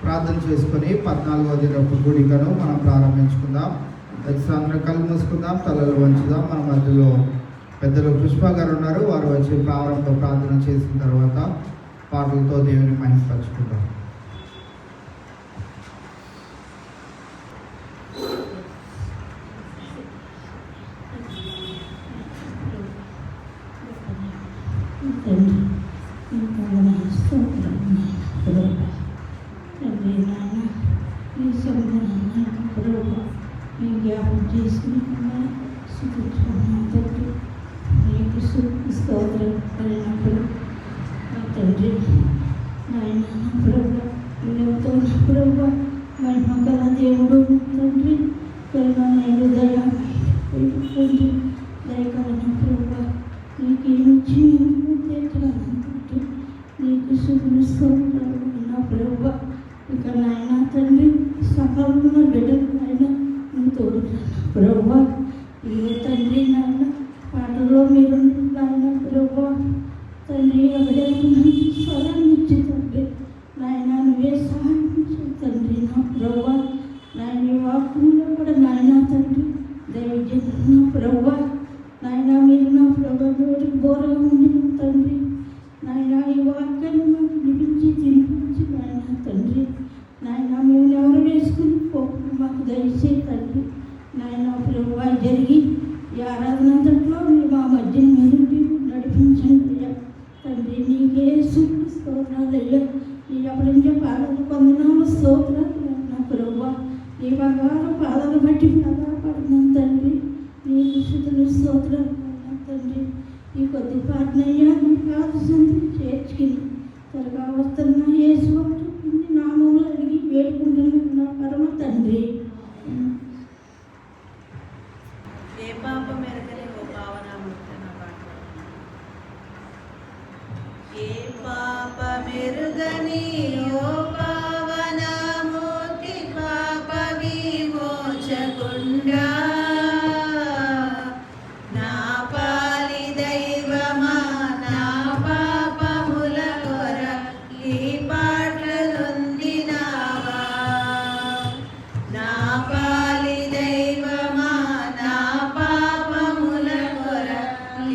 ప్రార్థన చేసుకొని 14వ దినపు కూడికను మనం ప్రారంభించుకుందాం. అందరం కళ్ళు మూసుకుందాం, తలలు వంచుదాం. మన మధ్యలో పెద్దలు పుష్ప గారు ఉన్నారు. వారు వచ్చి ప్రారంభ ప్రార్థన చేసిన తర్వాత పాటలతో దేవుని మహిమపరచుకుందాం. దేవుడు తండ్రి కరుణామయుడు దయా దయకరణ ప్రభా నీకేమిచ్చి నీకు శుభ్రస్తోత్రాలు నా ప్రభా. ఇక నాయన తండ్రి సఫలమైన బిడ్డలు నాయన నువ్వు తోడుకున్నాను ప్రభా. ఇవే తండ్రి నాయన పాటలో మీరు నాయన ప్రభా తండ్రి ఎవరైనా స్వరాన్ని ఇచ్చి తండ్రి నాయన నువ్వే సహాయం తండ్రి నా ప్రభా. నాయన వాక్కులో కూడా నాయన తండ్రి దయచేసి నా ప్రభా నాయన మీరు నా ప్రభా ఘోరంగా ఉండి తండ్రి నాయన ఈ వాక్యాన్ని మాకు వినిపించి తినిపించి నాయన తండ్రి నాయన మేము ఎవరు వేసుకుని పోకుండా మాకు దయచేసి తండ్రి నాయన ప్రభా జరిగి ఈ ఆరాధన అంతట్లో మీరు మా మధ్య మీరు నడిపించండి అయ్యా తండ్రి. నీకే స్తోత్రాలు అయ్యా. నీ అప్పుడంటే పాదాలు పొందినాము స్తోత్రాలు నా ప్రభా. నీ బంగారు పాదాలు బట్టి ఆధారపడుతున్నాను తండ్రి. నీకు స్తుతులు స్తోత్రాలు తండ్రి. ఈ కొద్ది పాటనయ్యా నీ పాదసంతి చేర్చుకుని త్వరగా వస్తున్న యేసు నామములు అడిగి వేడుకుంటున్నాను నా పరమ తండ్రి. ఏ పాపం ఎరగని ఓ పావనామూర్తి నా పాట. ఏ పాపమెరుగని ఓ పావనామూర్తి పాప విమోచకుండా నా పాలి దైవమా నా పాపముల కొర ఈ పాటలొందినావా. నా పాలి దైవమా నా పాపముల కొర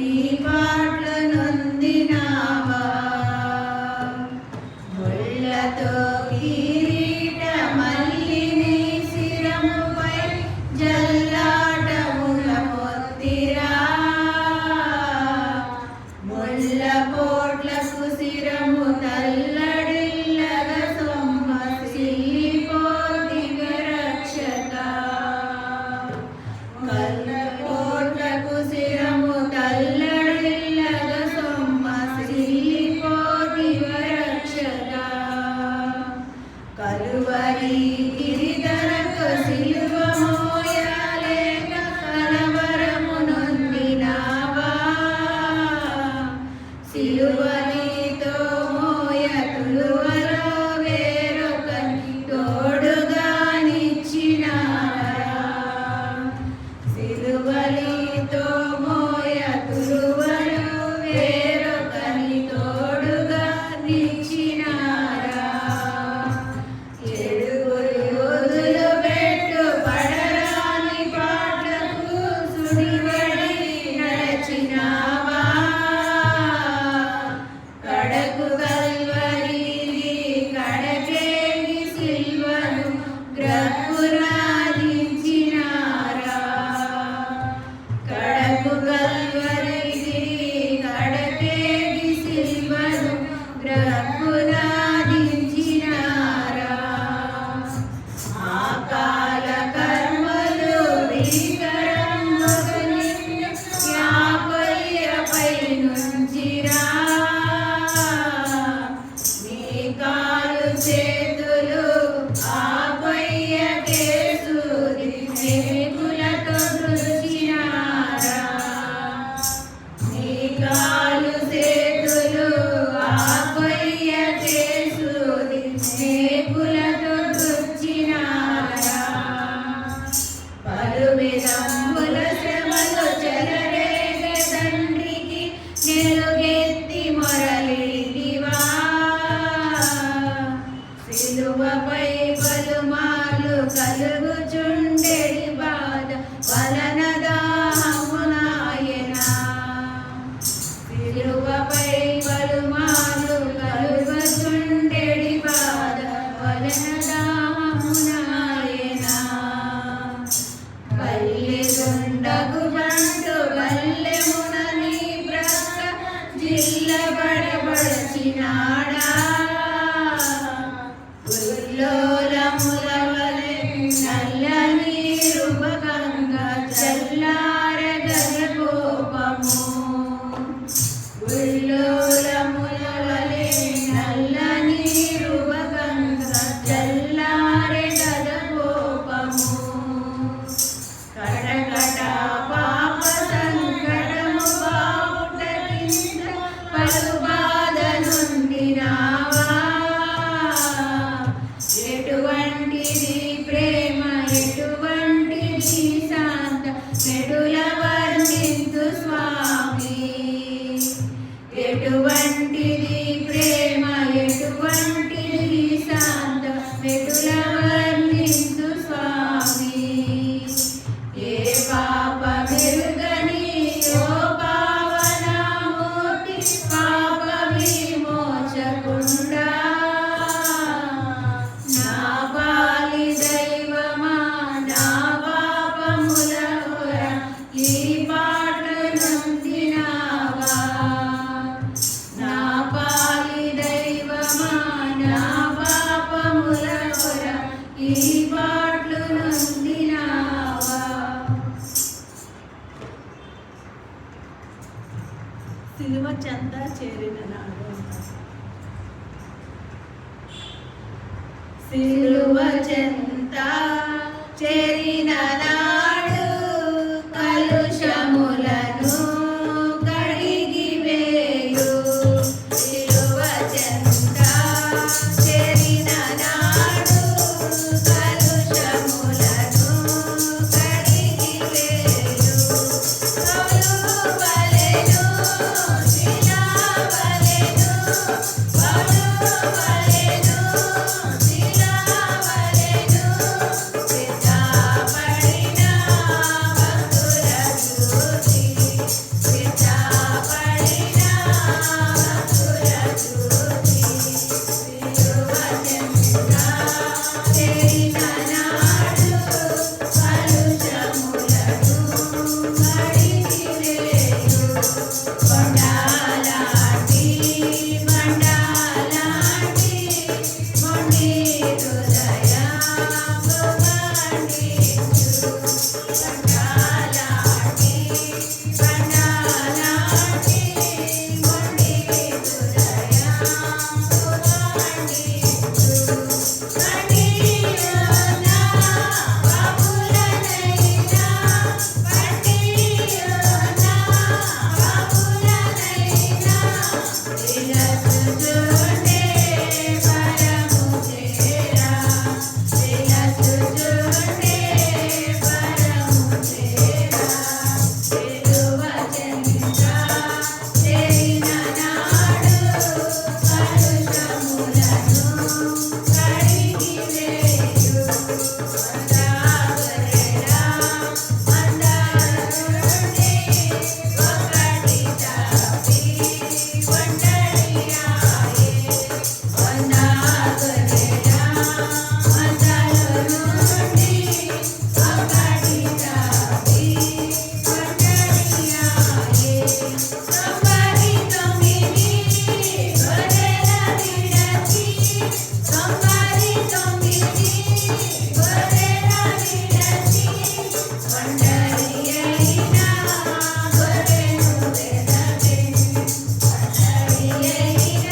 ఈ పాటలొందినావా. ముళ్ళతో కిరీటమల్లిని శిరముపై జల్లాటముల పొందిరా. ముళ్ళ పోట్లకు శిరము తల్లడిల్లగ సొమ్మసిల్లిపోదిగ రక్షక. కళ్ళ పోట్లకు శిరము తల్లడిల్లగ సొమ్మసిల్లిపోదిగ రక్షక. కలువరి గిరిధరకు సిలువ మోయలేక కలవరము నొందినావా. సిలువనితో మోయ తులువలో వేరొకని తోడుగా నిచ్చినారా. సిలువనితో మోయ తులువలో వేరొకని తోడుగా నిచ్చినారా. ఏడుగురు యోధులు పెట్టు పడరాని పాటలకు సుడివడి నడచినావా. కడకు కల్వరి కడకేగి సిల్వను గ్రక్కురాదించినారా. కడకు కల్వరి కడకేగి సిల్వను గ్రక్కురాదించినారా. ఆకాల కర్మలు భీకరముగని యాపయ్యపై నుంచిరా. నీ కాలు చేతులు ఆపయ్య కేసుది మేకులతో దృచినారా. నీ కాలు చేతులు ఆపయ్య కేసుది మేకులతో దృచినారా. పలు విధముల శ్రమలు చెలరేగ తండ్రికి నెలుగెత్తి మొరలిదివా. సిలువపై పలుమార్లు కలుగుచుండెడి బాధ వలన దాహమునాయనా. సిలువపై పలుమార్లు కలుగుచుండెడి బాధ వలన దాహమునాయనా. పల్లెదుండగు బంటు బల్లెమున నీ ప్రక్క జిల్లబడబడిచినాడా. ఉల్లోలముల వలె నల్లని రూపకంగా చల్లారగల కోపము. ఉల్లోలముల వలె నల్లని రూపకంగా చల్లారగల కోపము. కటకట పాప సంకటము బాపుట కింద పలు బాధ నుండినావా. ఎటువంటిది ప్రేమ ఎటువంటిది శాంత నెడుల వర్ణింతు స్వామి. ఎటువంటిది ప్రేమ ఎటువంటిది శాంత నెడుల వర్ణింతు స్వామి. ఏ పాప మెరుగని ఓ పావనమూర్తి పాప విమోచకుండా. నా పాలి దైవమా నా పాపముల హోర ఈ పాటలు నొందినావా. నా పాలి దైవమా నా పాపముల హోర ఈ పాటలు నొందినావా. సిలువ చెంత చేరిన నాడు. సిలువ చెంత చేరిన నాడు కలుషములను కడిగి వేయు. సిలువ చెంత చేరిన నాడు కలుషములను కడిగి వేయు. కలువలెను శిలావలెను కలువలెను శిలావలెను సిద్ధపడిన భక్తుల చూచి. సిద్ధపడిన భక్తుల చూచి. సిలువ చెంత చేరిన నాడు కలుషములను కడిగి వేయు. కొండలాంటి బండలాంటి మొండి హృదయము ఖండించు. కొండలాంటి బండలాంటి మొండి హృదయము ఖండించు. కన్నీయున బాపులనైనా కన్నీయున బాపులనైనా విలసుచుండే పరము చేరా. విలసుచుండే పరము చేరా. సిలువ చెంత చేరిన నాడు కలుషములను కడిగి వేయు. వందాగరెలా మందల నుండి ఒకటి తప్పి ఒంటరియాయే. వందాగరెలా మందల నుండి ఒకటి తప్పి ఒంటరియాయే. 99 గొర్రెల విడచి 99 గొర్రెల విడచి ఒంటరి అయిన గొర్రెను వెదకెను. ఒంటరి అయిన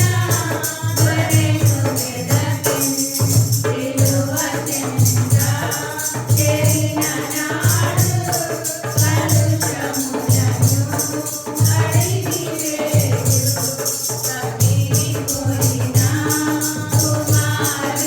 గొర్రెను వెదకెను. సిలువ చెంత చేరిన నాడు కలుషములను కడిగి వేయు. తప్పిపోయిన కుమారుని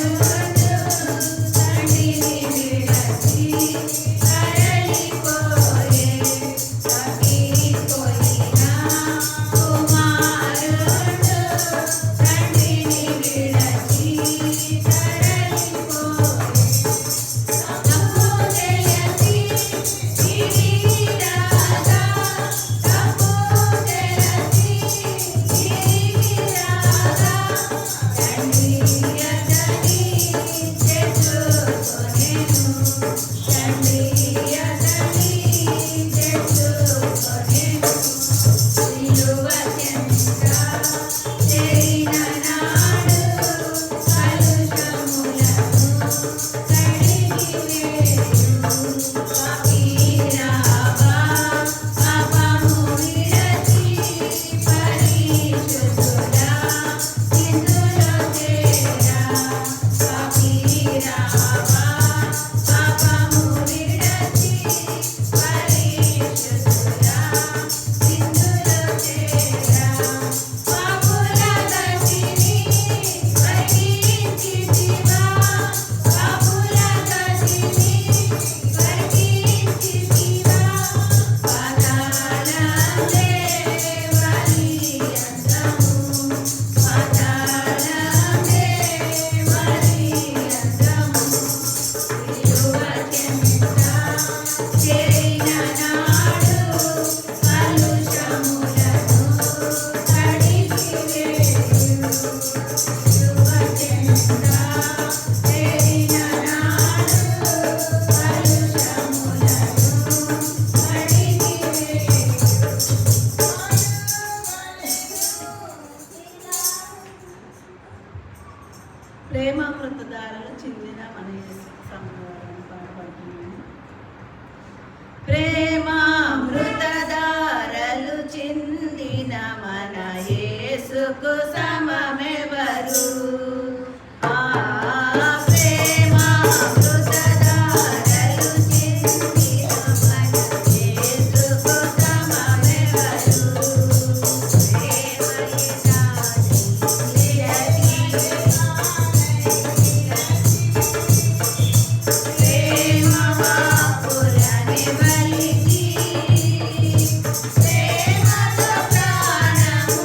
ప్రేమామృతధారలు చిందిన మన యేసు సంగమం పాడబడుతుంది. ప్రేమామృతధారలు చిందిన మన యేసుకు సమమెవరు? ప్రేమతో ప్రాణము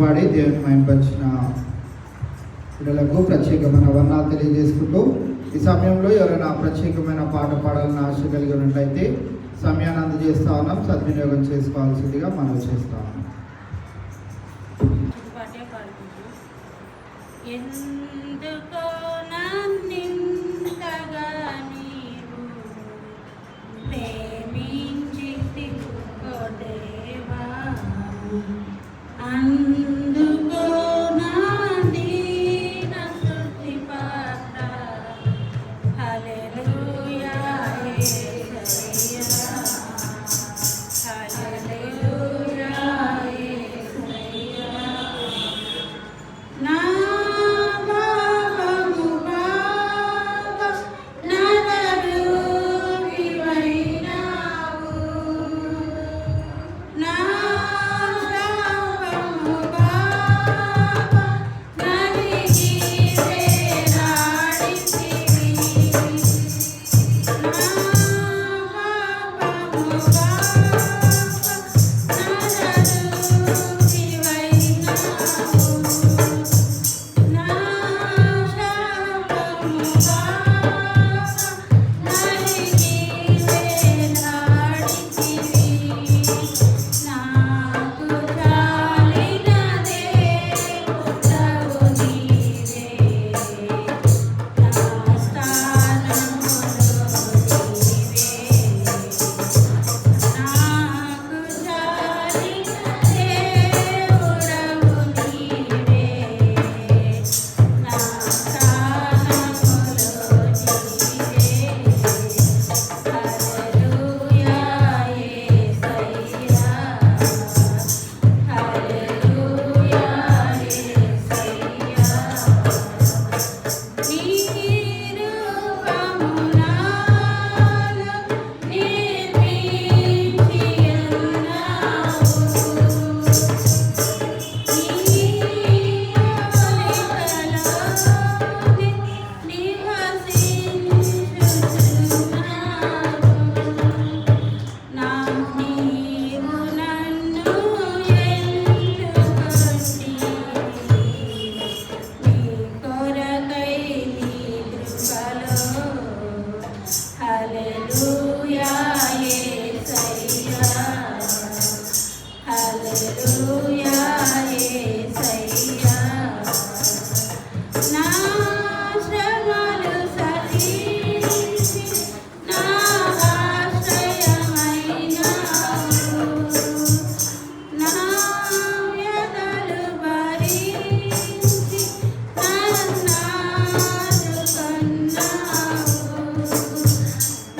పాడి దేవుని మైంపరిచిన పిల్లలకు ప్రత్యేకమైన వర్ణాలు తెలియజేసుకుంటూ ఈ సమయంలో ఎవరైనా ప్రత్యేకమైన పాట పాడాలని ఆశ కలిగి ఉన్నట్లయితే సమయాన్ని అందజేస్తా ఉన్నాం, సద్వినియోగం చేసుకోవాల్సిందిగా మనం చేస్తా ఉన్నాం. పాటే పాడుకుంటూ ఎందుకో నన్నింతగా నీవు ప్రేమించితివో దేవా, అందుకో నా దీన స్తుతి పాత్ర. హల్లెలూయా యేసయ్యా, హల్లెలూయా యేసయ్యా. నా భావము భావ నరరూపివైనావు, నా భావము భావ నరిగి వేలాడితివి, నా భావము భావ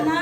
నా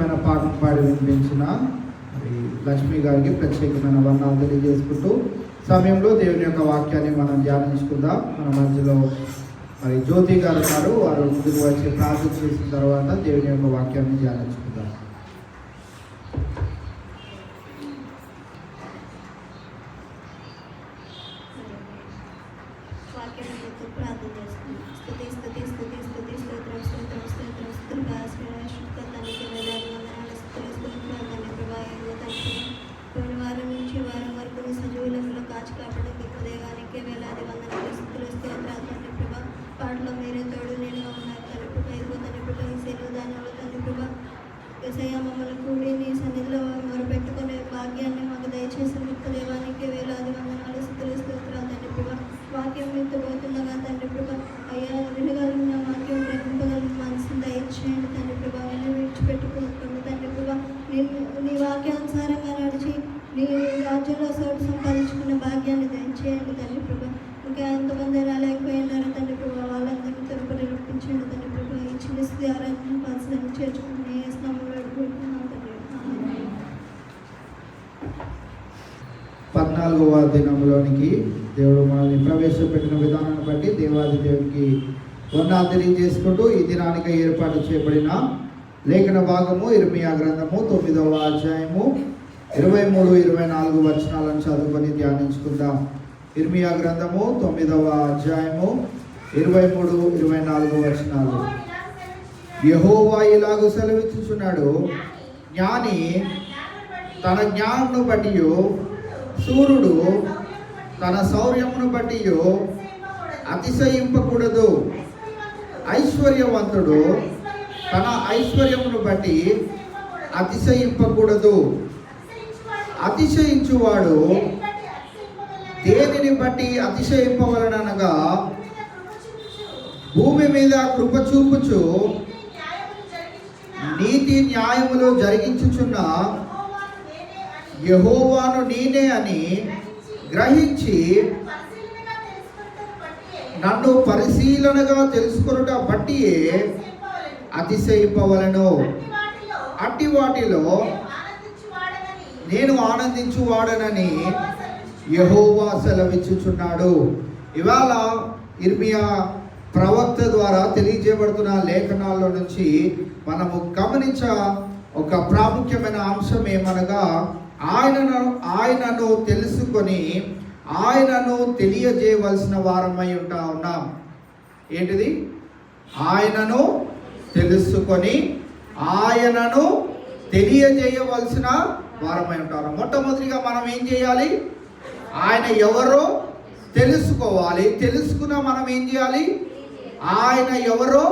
అద్భుతమైన పాటను పాడి వినిపించిన మరి లక్ష్మి గారికి ప్రత్యేకమైన వందనాలు తెలియజేసుకుంటూ సమయంలో దేవుని యొక్క వాక్యాన్ని మనం ధ్యానించుకుందాం. మన మధ్యలో మరి జ్యోతి గారు ఉన్నారు. వారు ముందుకు వచ్చి ప్రార్థన చేసిన తర్వాత దేవుని యొక్క వాక్యాన్ని ధ్యానించుకుందాం. ప్రార్థన చేసుకుందాం. స్తుతి స్తుతి స్తుతి స్తుతి స్తోత్రం స్తోత్రం స్తోత్రం స్తుతిగా శుక్రతానికి వేలాది వందనాలు స్తుతులు స్తోత్రాలు తండ్రి ప్రభా. పోయిన వారం నుంచి వారం వరకు నీ సజీవులలో కాచి కాపాడేందుకు హృదయానికి వేలాది వందనాలు స్తుతులు స్తోత్రాలు తండ్రి ప్రభా. పాటలో మీరే తోడు నేనుగా ఉన్నారు తండ్రి ప్రభా. ఇదిగో తండ్రి ప్రభా ఈ సెలవు దానిలో తండ్రి ప్రభా యేసయ్య మమ్మల్ని కూడి నీ సన్నిధిలో మొరపెట్టుకునే భాగ్యాన్ని మాకు దయచేసి దేవానికి వేలాది వందనాలు స్తుతులు స్తోత్రాలు తండ్రి ప్రభా. వాక్యం ఎత్తుపోతుండగా తండ్రి ప్రభా అయ్యా వినగలిగిన వాక్యం గ్రహింపగలిగిన మనసును దయచేయండి తండ్రి ప్రభా. నేను విడిచిపెట్టుకుంటుంది తండ్రి ప్రభా. నేను నీ వాక్యానుసారంగా నడిచి నీ రాజ్యంలో చోటు సంపాదించుకున్న భాగ్యాన్ని దయచేయండి తండ్రి ప్రభా. ఇంకా ఎంతమంది రాలేకపోయినారో తండ్రి ప్రభా వాళ్ళందరినీ తరపున రప్పించండి తండ్రి ప్రభా. ఈ చిన్న స్థితి ఆరాధన పాల్సని చేర్చుకుని ఏ స్నామంలో అడుగుతున్నాం తండ్రి. 14వ దినంలోనికి దేవుడు మనల్ని ప్రవేశపెట్టిన విధానాన్ని బట్టి దేవాది దేవునికి వందనాలు తెలియజేసుకుంటూ ఈ దినానికి ఏర్పాటు చేయబడిన లేఖన భాగము ఇర్మియా గ్రంథము 9వ అధ్యాయము 23-24 వచనాలను చదువుకొని ధ్యానించుకుందాం. ఇర్మియా గ్రంథము 9వ అధ్యాయము 23-24 వచనాలు. యెహోవా ఇలాగు సెలవిచ్చుచున్నాడు, జ్ఞాని తన జ్ఞానమును బట్టి, సూర్యుడు తన శౌర్యమును బట్టి అతిశయింపకూడదు. ఐశ్వర్యవంతుడు తన ఐశ్వర్యమును బట్టి అతిశయింపకూడదు. అతిశయించువాడు దేనిని బట్టి అతిశయింపవలనగా భూమి మీద కృప చూపుచు నీతి న్యాయములు జరిగించుచున్న యెహోవాను నేనే అని గ్రహించి నన్ను పరిశీలనగా తెలుసుకొనుట బట్టియే అతిశయింపవలెను. అట్టి వాటిలో నేను ఆనందించువాడనని యెహోవా సెలవిచ్చుచున్నాడు. ఇవాళ ఇర్మియా ప్రవక్త ద్వారా తెలియజేయబడుతున్న లేఖనాల్లో నుంచి మనము గమనించ ఒక ప్రాముఖ్యమైన అంశం ఏమనగా ఆయనను తెలుసుకొని ఆయనను తెలియజేయవలసిన వారమై ఉన్నాం. ఏంటిది? ఆయనను తెలుసుకొని ఆయనను తెలియజేయవలసిన వారమై ఉంటారు. మొట్టమొదటిగా మనం ఏం చేయాలి? ఆయన ఎవరో తెలుసుకోవాలి. తెలుసుకున్న మనం ఏం చేయాలి? ఆయన ఎవరో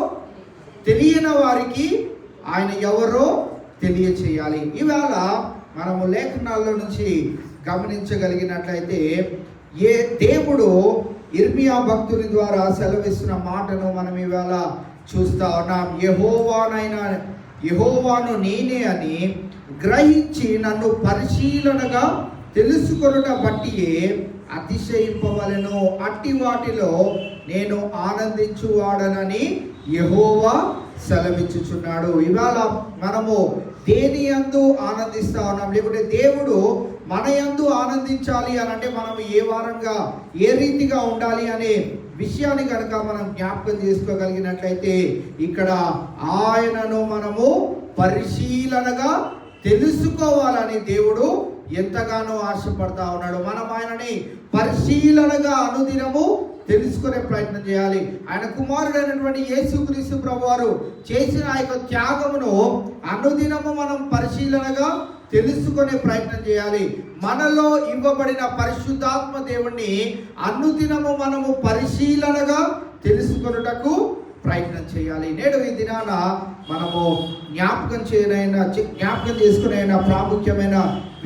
తెలియని వారికి ఆయన ఎవరో తెలియచేయాలి. ఇవాళ మనము లేఖనాల్లో నుంచి గమనించగలిగినట్లయితే దేవుడు ఇర్మియా భక్తుని ద్వారా సెలవిస్తున్న మాటను మనం ఇవాళ చూస్తా ఉన్నాం. యెహోవాను నేనే అని గ్రహించి నన్ను పరిశీలనగా తెలుసుకొనుట బట్టియే అతిశయింపవలెను. అట్టి వాటిలో నేను ఆనందించువాడనని యెహోవా సెలవిచ్చుచున్నాడు. ఇవాళ మనము దేని యందు ఆనందిస్తా ఉన్నాం, లేకుంటే దేవుడు మన యందు ఆనందించాలి అని అంటే మనం ఏ రీతిగా ఉండాలి అనే విషయాన్ని కనుక మనం జ్ఞాపకం చేసుకోగలిగినట్లయితే ఇక్కడ ఆయనను మనము పరిశీలనగా తెలుసుకోవాలని దేవుడు ఎంతగానో ఆశపడతా ఉన్నాడు. మనం ఆయనని పరిశీలనగా అనుదినము తెలుసుకునే ప్రయత్నం చేయాలి. ఆయన కుమారుడైనటువంటి యేసుక్రీస్తు ప్రభువారు చేసిన ఆ యొక్క త్యాగమును అనుదినము మనం పరిశీలనగా తెలుసుకునే ప్రయత్నం చేయాలి. మనలో ఇవ్వబడిన పరిశుద్ధాత్మ దేవుణ్ణి అనుదినము మనము పరిశీలనగా తెలుసుకొనుటకు ప్రయత్నం చేయాలి. నేడు ఈ దినాన మనము జ్ఞాపకం చేసుకునే ప్రాముఖ్యమైన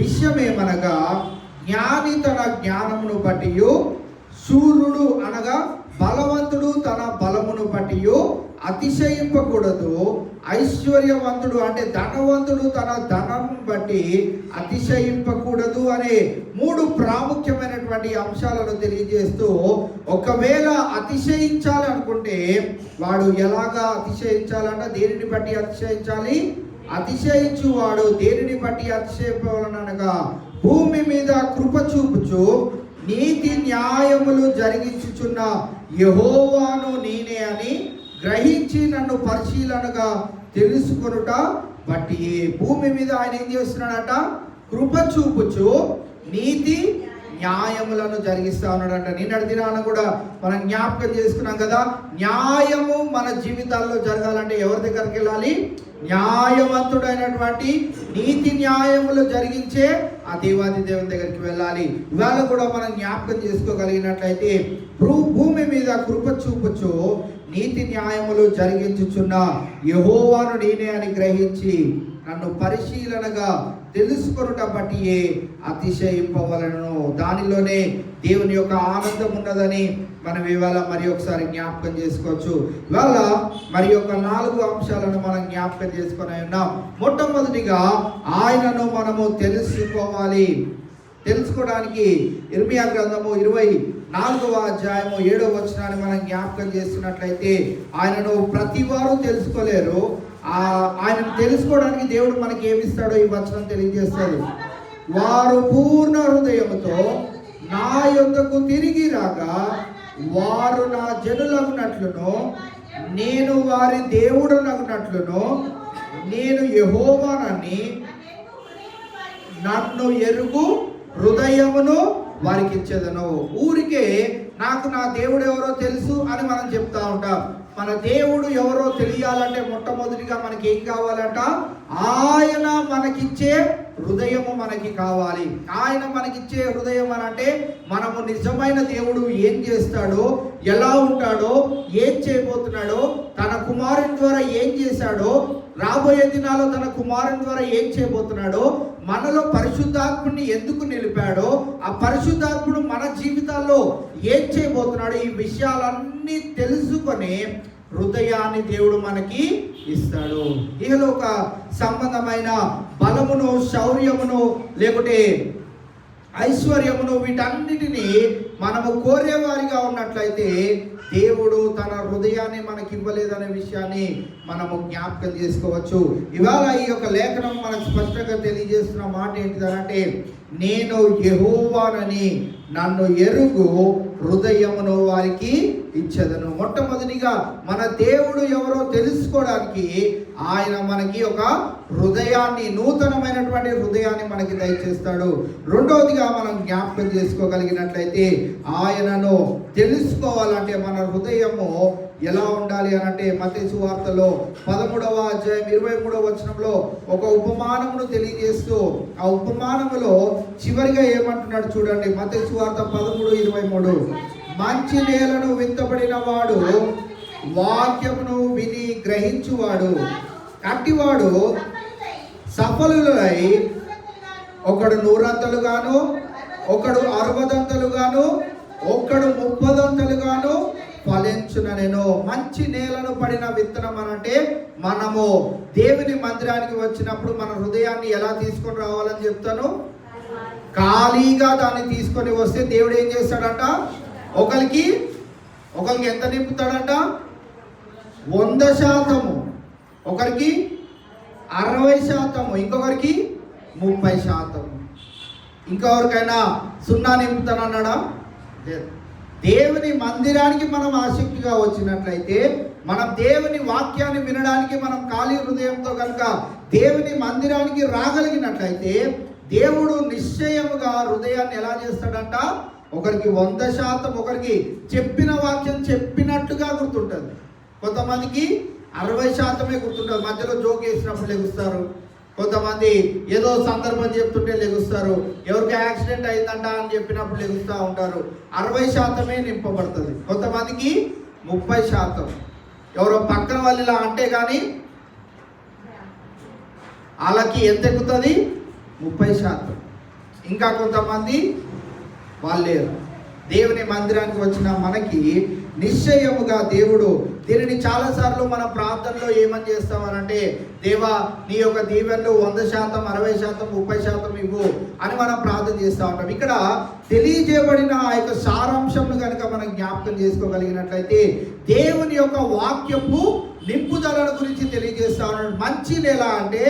విషయం ఏమనగా, జ్ఞాని తన జ్ఞానమును బట్టి, శూరుడు అనగా బలవంతుడు తన బలమును బట్టి అతిశయింపకూడదు. ఐశ్వర్యవంతుడు అంటే ధనవంతుడు తన ధనము బట్టి అతిశయింపకూడదు అనే 3 ప్రాముఖ్యమైనటువంటి అంశాలను తెలియజేస్తూ, ఒకవేళ అతిశయించాలి అనుకుంటే వాడు ఎలాగా అతిశయించాలంటే దేనిని బట్టి అతిశయించాలి? అతిశయించువాడు దేనిని బట్టి అతిశయపవలనగా భూమి మీద కృప చూపుచు నీతి న్యాయములు జరిగించుచున్న యెహోవాను నేనే అని గ్రహించి నన్ను పరిశీలనగా తెలుసుకొనుట బట్టి. భూమి మీద ఆయన ఏం చేస్తున్నాడట? కృప చూపుచు నీతి న్యాయములను జరిగిస్తా ఉన్నాడంట. నిన్నటి దినాలను కూడా మనం జ్ఞాపకం చేసుకున్నాం కదా. న్యాయము మన జీవితాల్లో జరగాలంటే ఎవరి దగ్గరికి వెళ్ళాలి? న్యాయవంతుడైనటువంటి నీతి న్యాయములు జరిగించే ఆ దేవాది దేవుని దగ్గరికి వెళ్ళాలి. ఇవాళ కూడా మనం జ్ఞాపకం చేసుకోగలిగినట్లయితే భూమి మీద కృప చూపుచు నీతి న్యాయములు జరిగించుచున్న యెహోవాను నేనే అని గ్రహించి నన్ను పరిశీలనగా తెలుసుకొనుట బట్టి అతిశయింపవలను. దానిలోనే దేవుని యొక్క ఆనందం ఉన్నదని మనం ఇవాళ మరి ఒకసారి జ్ఞాపకం చేసుకోవచ్చు. ఇవాళ మరి ఒక 4 అంశాలను మనం జ్ఞాపకం చేసుకొని ఉన్నాం. మొట్టమొదటిగా ఆయనను మనము తెలుసుకోవాలి. తెలుసుకోవడానికి ఇర్మియా గ్రంథము 24వ అధ్యాయము 7వ వచనాన్ని మనం జ్ఞాపకం చేస్తున్నట్లయితే ఆయనను ప్రతి వారు తెలుసుకోలేరు. ఆయనను తెలుసుకోవడానికి దేవుడు మనకి ఏమిస్తాడో ఈ వచనం తెలియజేస్తుంది. వారు పూర్ణ హృదయముతో నా యొద్దకు తిరిగి రాగా వారు నా జనులగునట్లును నేను వారి దేవుడనగునట్లును నేను యెహోవానని నన్ను ఎరుగు హృదయమును వారికి ఇచ్చేదను. ఊరికే నాకు నా దేవుడు ఎవరో తెలుసు అని మనం చెప్తా ఉంటాం. మన దేవుడు ఎవరో తెలియాలంటే మొట్టమొదటిగా మనకి ఏం కావాలంట? ఆయన మనకిచ్చే హృదయము మనకి కావాలి. ఆయన మనకిచ్చే హృదయం అని అంటే మనము నిజమైన దేవుడు ఏం చేస్తాడో, ఎలా ఉంటాడో, ఏం చేయబోతున్నాడో, తన కుమారుని ద్వారా ఏం చేశాడో, రాబోయే దినాల్లో తన కుమారుని ద్వారా ఏం చేయబోతున్నాడో, మనలో పరిశుద్ధాత్ముడిని ఎందుకు నిలిపాడో, ఆ పరిశుద్ధాత్ముడు మన జీవితాల్లో ఏం చేయబోతున్నాడో, ఈ విషయాలన్నీ తెలుసుకొని హృదయాన్ని దేవుడు మనకి ఇస్తాడు. ఇహలోక సంబంధమైన బలమును, శౌర్యమును, లేకుంటే ఐశ్వర్యమును, వీటన్నిటినీ మనము కోరేవారిగా ఉన్నట్లయితే దేవుడు తన హృదయాన్ని మనకి ఇవ్వలేదనే విషయాన్ని మనము జ్ఞాపకం చేసుకోవచ్చు. ఇవాళ ఈ యొక్క లేఖనం మనకు స్పష్టంగా తెలియజేస్తున్న మాట ఏంటిదనంటే, నేను యెహోవానని నన్ను ఎరుగు హృదయమును వారికి ఇచ్చేదను. మొట్టమొదటిగా మన దేవుడు ఎవరో తెలుసుకోవడానికి ఆయన మనకి ఒక హృదయాన్ని, నూతనమైనటువంటి హృదయాన్ని మనకి దయచేస్తాడు. రెండవదిగా మనం జ్ఞాపకం చేసుకోగలిగినట్లయితే ఆయనను తెలుసుకోవాలంటే మన హృదయము ఎలా ఉండాలి అనంటే మత్తయి సువార్తలో 13వ అధ్యాయం 23వ వచనంలో ఒక ఉపమానమును తెలియజేస్తూ ఆ ఉపమానములో చివరిగా ఏమంటున్నాడు చూడండి. మత్తయి సువార్త 13:23 మంచి నేలను విత్తబడిన వాడు వాక్యమును విని గ్రహించువాడు అట్టివాడు సఫలులై ఒకడు 100 ఒకడు 60 ఒకడు 30 ఫలించుననెను. మంచి నేలను పడిన విత్తనం అనంటే మనము దేవుని మందిరానికి వచ్చినప్పుడు మన హృదయాన్ని ఎలా తీసుకొని రావాలని చెప్తాను. ఖాళీగా దాన్ని తీసుకొని వస్తే దేవుడు ఏం చేస్తాడంట? ఒకరికి ఎంత నింపుతాడంట? 100%, ఒకరికి 60%, ఇంకొకరికి 30%. ఇంకొకరికైనా 0 నింపుతానన్నాడా? లేదు. దేవుని మందిరానికి మనం ఆసక్తిగా వచ్చినట్లయితే, మనం దేవుని వాక్యాన్ని వినడానికి మనం ఖాళీ హృదయంతో కనుక దేవుని మందిరానికి రాగలిగినట్లయితే దేవుడు నిశ్చయముగా హృదయాన్ని ఎలా చేస్తాడంట? ఒకరికి 100%, ఒకరికి చెప్పిన వాక్యం చెప్పినట్టుగా గుర్తుంటుంది. కొంతమందికి 60% గుర్తుంటుంది. మధ్యలో జోక్ వేసినప్పుడు లెగుస్తారు. కొంతమంది ఏదో సందర్భం చెప్తుంటే లెగుస్తారు. ఎవరికి యాక్సిడెంట్ అయిందంట అని చెప్పినప్పుడు లెగుస్తూ ఉంటారు. 60% నింపబడుతుంది. కొంతమందికి 30%. ఎవరో పక్కన వాళ్ళు ఇలా అంటే కానీ వాళ్ళకి ఎంత ఎక్కుతుంది? 30%. ఇంకా కొంతమంది వాళ్ళే దేవుని మందిరానికి వచ్చిన మనకి నిశ్చయముగా దేవుడు దీనిని చాలాసార్లు మన ప్రార్థనలో ఏమని చేస్తామనంటే, దేవా నీ యొక్క దీవెనలు 100%, 60%, 30% ఇవ్వు అని మనం ప్రార్థన చేస్తూ ఉంటాం. ఇక్కడ తెలియజేయబడిన ఆ యొక్క సారాంశంను కనుక మనం జ్ఞాపకం చేసుకోగలిగినట్లయితే, దేవుని యొక్క వాక్యపు నింపుదలను గురించి తెలియజేస్తా ఉన్నాడు. మంచి నేల అంటే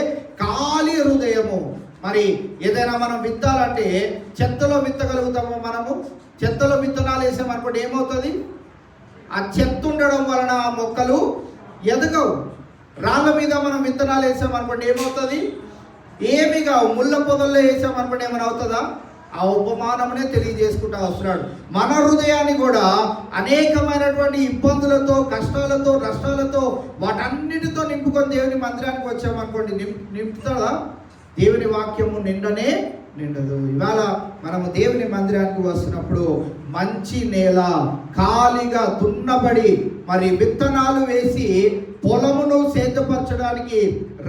ఖాళీ హృదయము. మరి ఏదైనా మనం విత్తాలంటే చెత్తలో విత్తగలుగుతామో? మనము చెత్తలో విత్తనాలు వేసామనుకోండి, ఏమవుతుంది? ఆ చెత్త ఉండడం వలన ఆ మొక్కలు ఎదగవు. రాళ్ళ మీద మనం విత్తనాలు వేసామనుకోండి, ఏమవుతుంది? ఏమి కావు. ముళ్ళ పొదల్లో వేసామనుకోండి, ఏమైనా అవుతుందా? ఆ ఉపమానమునే తెలియజేసుకుంటూ వస్తున్నాడు. మన హృదయాన్ని కూడా అనేకమైనటువంటి ఇబ్బందులతో, కష్టాలతో, నష్టాలతో, వాటన్నిటితో నింపుకొని దేవుని మందిరానికి వచ్చామనుకోండి, నింపుతాడా? దేవుని వాక్యము నిండనే నిండదు. ఇవాళ మనము దేవుని మందిరానికి వస్తున్నప్పుడు మంచి నేల, ఖాళీగా దున్నబడి, మరి విత్తనాలు వేసి పొలమును సేద్యపరచడానికి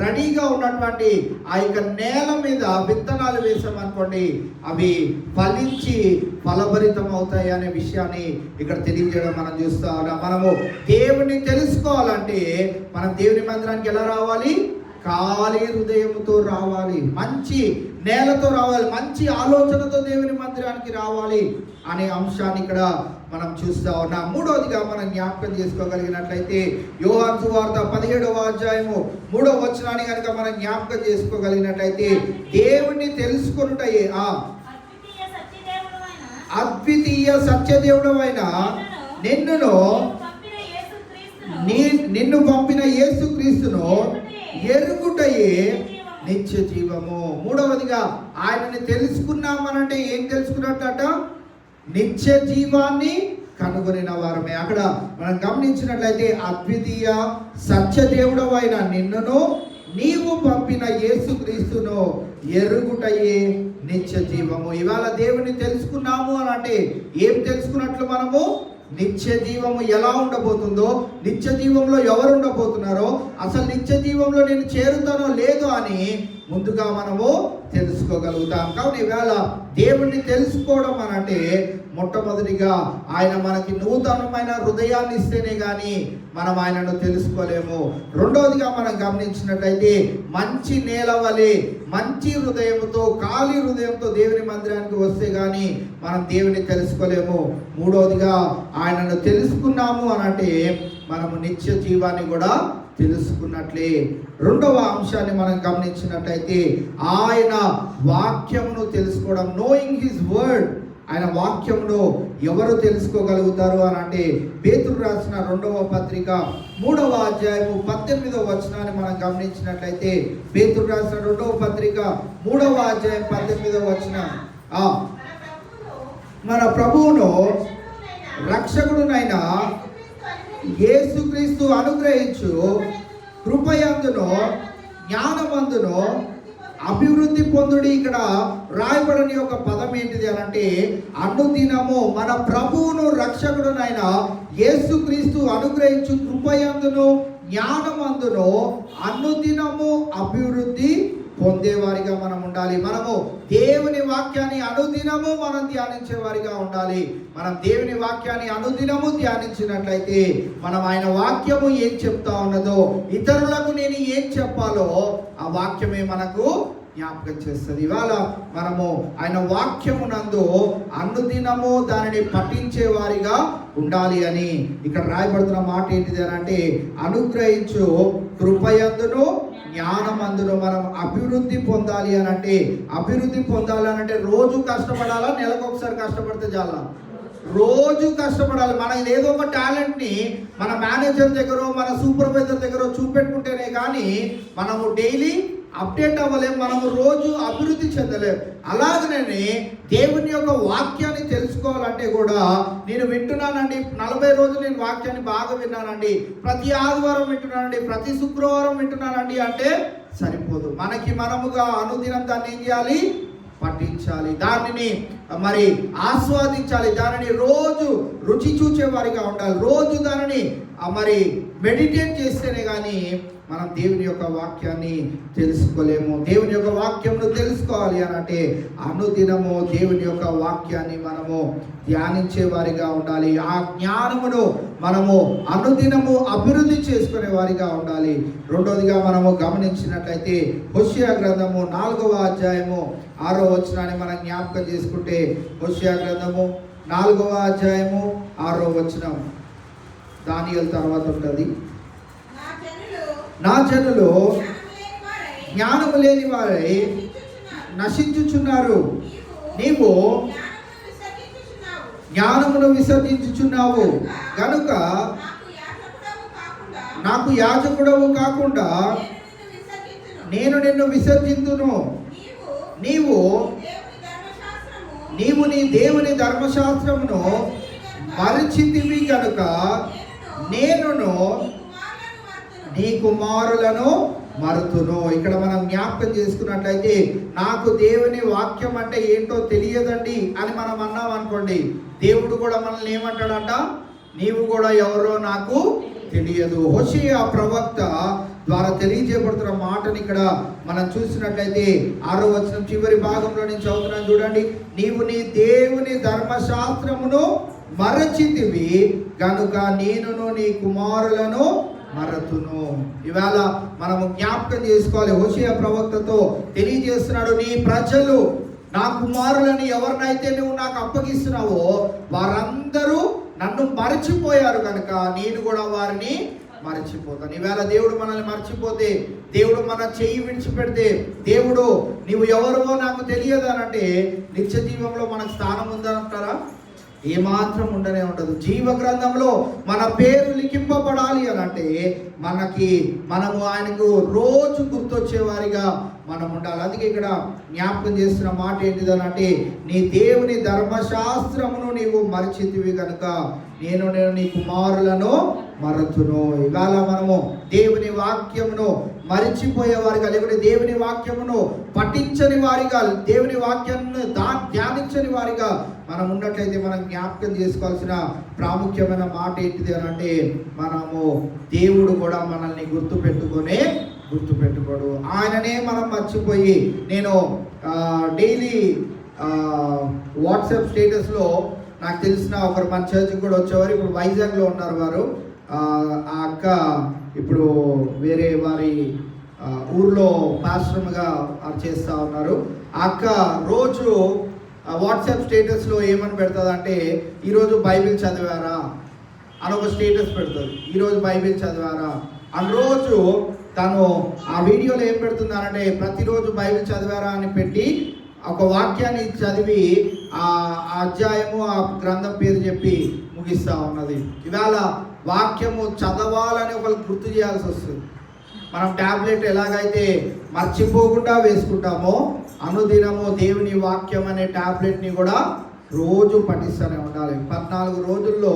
రెడీగా ఉన్నటువంటి ఆ యొక్క నేల మీద విత్తనాలు వేసామనుకోండి, అవి ఫలించి ఫలభరితం అవుతాయి అనే విషయాన్ని ఇక్కడ తెలియజేయడం మనం చూస్తా ఉన్నాం. మనము దేవుని తెలుసుకోవాలంటే మనం దేవుని మందిరానికి ఎలా రావాలి? ఖాళీ హృదయముతో రావాలి, మంచి నేలతో రావాలి, మంచి ఆలోచనతో దేవుని మందిరానికి రావాలి అనే అంశాన్ని ఇక్కడ మనం చూస్తా ఉన్నాం. మూడవదిగా మనం జ్ఞాపకం చేసుకోగలిగినట్లయితే, యోహాను సువార్త 17వ అధ్యాయము 3వ వచనాన్ని కనుక మనం జ్ఞాపకం చేసుకోగలిగినట్లయితే, దేవుణ్ణి తెలుసుకొనుటయే అద్వితీయ సత్యదేవుడవైన నిన్ను పంపిన యేసుక్రీస్తును ఎరుగుటయే నిత్య జీవము. మూడవదిగా ఆయనని తెలుసుకున్నామనంటే ఏం తెలుసుకున్నట్ట? నిత్య జీవాన్ని కనుగొనిన వారమే. అక్కడ మనం గమనించినట్లయితే, అద్వితీయ సత్యదేవుడవైన నిన్నును నీవు పంపిన యేసుక్రీస్తును ఎరుగుటయే నిత్య జీవము. ఇవాళ దేవుని తెలుసుకున్నాము అని అంటే ఏం తెలుసుకున్నట్లు? మనము నిత్య జీవము ఎలా ఉండబోతుందో, నిత్య జీవంలో ఎవరు ఉండబోతున్నారో, అసలు నిత్య జీవంలో నేను చేరుతానో లేదో అని ముందుగా మనము తెలుసుకోగలుగుతాం. కావున ఈవేళ దేవుణ్ణి తెలుసుకోవడం అనంటే మొట్టమొదటిగా ఆయన మనకి నూతనమైన హృదయాన్ని ఇస్తేనే కానీ మనం ఆయనను తెలుసుకోలేము. రెండవదిగా మనం గమనించినట్లయితే, మంచి నేల వలె మంచి హృదయంతో, ఖాళీ హృదయంతో దేవుని మందిరానికి వస్తే కానీ మనం దేవుని తెలుసుకోలేము. మూడవదిగా ఆయనను తెలుసుకున్నాము అనంటే మనము నిత్య జీవాన్ని కూడా తెలుసుకున్నట్లే. రెండవ అంశాన్ని మనం గమనించినట్లయితే, ఆయన వాక్యమును తెలుసుకోవడం, నోయింగ్ హిస్ వర్డ్. ఆయన వాక్యమును ఎవరు తెలుసుకోగలుగుతారు అని అంటే, పేతురు రాసిన 2వ పత్రిక 3వ అధ్యాయము 18వ వచనాన్ని మనం గమనించినట్లయితే, పేతురు రాసిన 2వ పత్రిక 3వ అధ్యాయం 18వ వచనం, మన ప్రభువును రక్షకుడునైన యేసుక్రీస్తు అనుగ్రహించు కృపయందును జ్ఞానమందును అభివృద్ధి పొందుడి. ఇక్కడ రాయబడని ఒక పదం ఏంటిది అని అంటే, అనుదినము మన ప్రభువును రక్షకుడునైన యేసుక్రీస్తు అనుగ్రహించు కృపయందును జ్ఞానమందును అనుదినము అభివృద్ధి పొందేవారిగా మనం ఉండాలి. మనము దేవుని వాక్యాన్ని అనుదినము మనం ధ్యానించే వారిగా ఉండాలి. మనం దేవుని వాక్యాన్ని అనుదినము ధ్యానించినట్లయితే మనం ఆయన వాక్యము ఏం చెప్తా ఉన్నదో, ఇతరులకు నేను ఏం చెప్పాలో ఆ వాక్యమే మనకు జ్ఞాపకం చేస్తుంది. ఇవాళ మనము ఆయన వాక్యమునందు అనుదినము దానిని పఠించే వారిగా ఉండాలి అని ఇక్కడ రాయబడుతున్న మాట ఏంటిది అని అంటే, అనుగ్రహించు కృపయందును జ్ఞానమందును మనం అభివృద్ధి పొందాలి అని అంటే, అభివృద్ధి పొందాలి అని అంటే రోజు కష్టపడాలా? నెలకు ఒకసారి కష్టపడితే చాలా? రోజు కష్టపడాలి. మన ఏదో ఒక టాలెంట్ని మన మేనేజర్ దగ్గర, మన సూపర్వైజర్ దగ్గర చూపెట్టుకుంటేనే కానీ మనము డైలీ అప్డేట్ అవ్వలేము, మనము రోజు అభివృద్ధి చెందలేము. అలాగనే దేవుని యొక్క వాక్యాన్ని తెలుసుకోవాలంటే కూడా, నేను వింటున్నానండి 40 రోజులు నేను వాక్యాన్ని బాగా విన్నానండి, ప్రతి ఆదివారం వింటున్నానండి, ప్రతి శుక్రవారం వింటున్నానండి అంటే సరిపోదు. మనకి మనముగా అనుదినం దాన్ని ఏం చేయాలి? పఠించాలి, దానిని మరి ఆస్వాదించాలి, దానిని రోజు రుచి చూచే వారిగా ఉండాలి, రోజు దానిని మరి మెడిటేట్ చేస్తేనే కానీ మనం దేవుని యొక్క వాక్యాన్ని తెలుసుకోలేము. దేవుని యొక్క వాక్యంను తెలుసుకోవాలి అని అంటే అనుదినము దేవుని యొక్క వాక్యాన్ని మనము ధ్యానించే వారిగా ఉండాలి. ఆ జ్ఞానమును మనము అనుదినము అభివృద్ధి చేసుకునే వారిగా ఉండాలి. రెండోదిగా మనము గమనించినట్లయితే హోషేయ గ్రంథము 4వ అధ్యాయము 6వ వచనాన్ని మనం జ్ఞాపకం చేసుకుంటే, హోషేయ గ్రంథము 4వ అధ్యాయము 6వ వచనం దానియేలు తర్వాత ఉంటుంది. నా జనులు జ్ఞానము లేని వారై నశించుచున్నారు. నీవు జ్ఞానమును విసర్జించుచున్నావు గనుక నాకు యాజకుడవు కాకుండా నేను నిన్ను విసర్జింతును. నీవు నీ దేవుని ధర్మశాస్త్రమును మరచితివి గనుక నేనును నీ కుమారులను మరుతును. ఇక్కడ మనం జ్ఞాపకం చేసుకున్నట్లయితే నాకు దేవుని వాక్యం అంటే ఏంటో తెలియదండి అని మనం అన్నాం అనుకోండి, దేవుడు కూడా మనల్ని ఏమంటాడంట, నీవు కూడా ఎవరో నాకు తెలియదు. హోషేయ ప్రవక్త ద్వారా తెలియజేయబడుతున్న మాటని ఇక్కడ మనం చూసినట్లయితే 6వ వచనం చివరి భాగంలో నేను చదువుతున్నాను చూడండి. నీవు నీ దేవుని ధర్మశాస్త్రమును మరచితివి గనుక నేనును నీ కుమారులను మరతును. ఇవాళ మనము జ్ఞాపకం చేసుకోవాలి. హోషేయ ప్రవక్తతో తెలియజేస్తున్నాడు, నీ ప్రజలు నా కుమారులని ఎవరినైతే నువ్వు నాకు అప్పగిస్తున్నావో వారందరూ నన్ను మరచిపోయారు కనుక నేను కూడా వారిని మరచిపోతాను. ఈవేళ దేవుడు మనల్ని మర్చిపోతే, దేవుడు మన చెయ్యి విడిచిపెడితే, దేవుడు నీవు ఎవరో నాకు తెలియదు అని అంటే నిత్య జీవంలో మనకు స్థానం ఉందంటారా? ఏమాత్రం ఉండనే ఉండదు. జీవ గ్రంథంలో మన పేరు లిఖింపబడాలి అని అంటే మనము ఆయనకు రోజు గుర్తొచ్చే వారిగా మనం ఉండాలి. అందుకే ఇక్కడ జ్ఞాపకం చేస్తున్న మాట ఏంటిదని అంటే, నీ దేవుని ధర్మశాస్త్రమును నీవు మరచితివి కనుక నేను నీ కుమారులను మరతును. ఇవాళ మనము దేవుని వాక్యమును మరిచిపోయే వారిగా, లేకుంటే దేవుని వాక్యమును పఠించని వారిగా, దేవుని వాక్యాన్ని ధ్యానించని వారిగా మనం ఉన్నట్లయితే మనం జ్ఞాపకం చేసుకోవాల్సిన ప్రాముఖ్యమైన మాట ఏంటిది అని అంటే, మనము దేవుడు కూడా మనల్ని గుర్తుపెట్టుకోడు. ఆయననే మనం మర్చిపోయి, నేను డైలీ వాట్సాప్ స్టేటస్లో నాకు తెలిసిన ఒకరు మన చర్చికి కూడా వచ్చేవారు. ఇప్పుడు వైజాగ్లో ఉన్నారు వారు. ఆ అక్క ఇప్పుడు వేరే వారి ఊర్లో పాస్టర్గా చేస్తూ ఉన్నారు. ఆ అక్క రోజు వాట్సాప్ స్టేటస్లో ఏమని పెడుతుంది అంటే, ఈరోజు బైబిల్ చదివారా అని ఒక స్టేటస్ పెడుతుంది. ఈరోజు బైబిల్ చదివారా అని రోజు తను ఆ వీడియోలో ఏం పెడుతుందనంటే, ప్రతిరోజు బైబిల్ చదివారా అని పెట్టి ఒక వాక్యాన్ని చదివి ఆ అధ్యాయము ఆ గ్రంథం పేరు చెప్పి ముగిస్తూ ఉన్నది. ఇవాళ వాక్యము చదవాలని ఒకరికి గుర్తు చేయాల్సి వస్తుంది. మనం ట్యాబ్లెట్ ఎలాగైతే మర్చిపోకుండా వేసుకుంటామో, అనుదినము దేవుని వాక్యం అనే ట్యాబ్లెట్ని కూడా రోజు పఠిస్తూనే ఉండాలి. 14 రోజుల్లో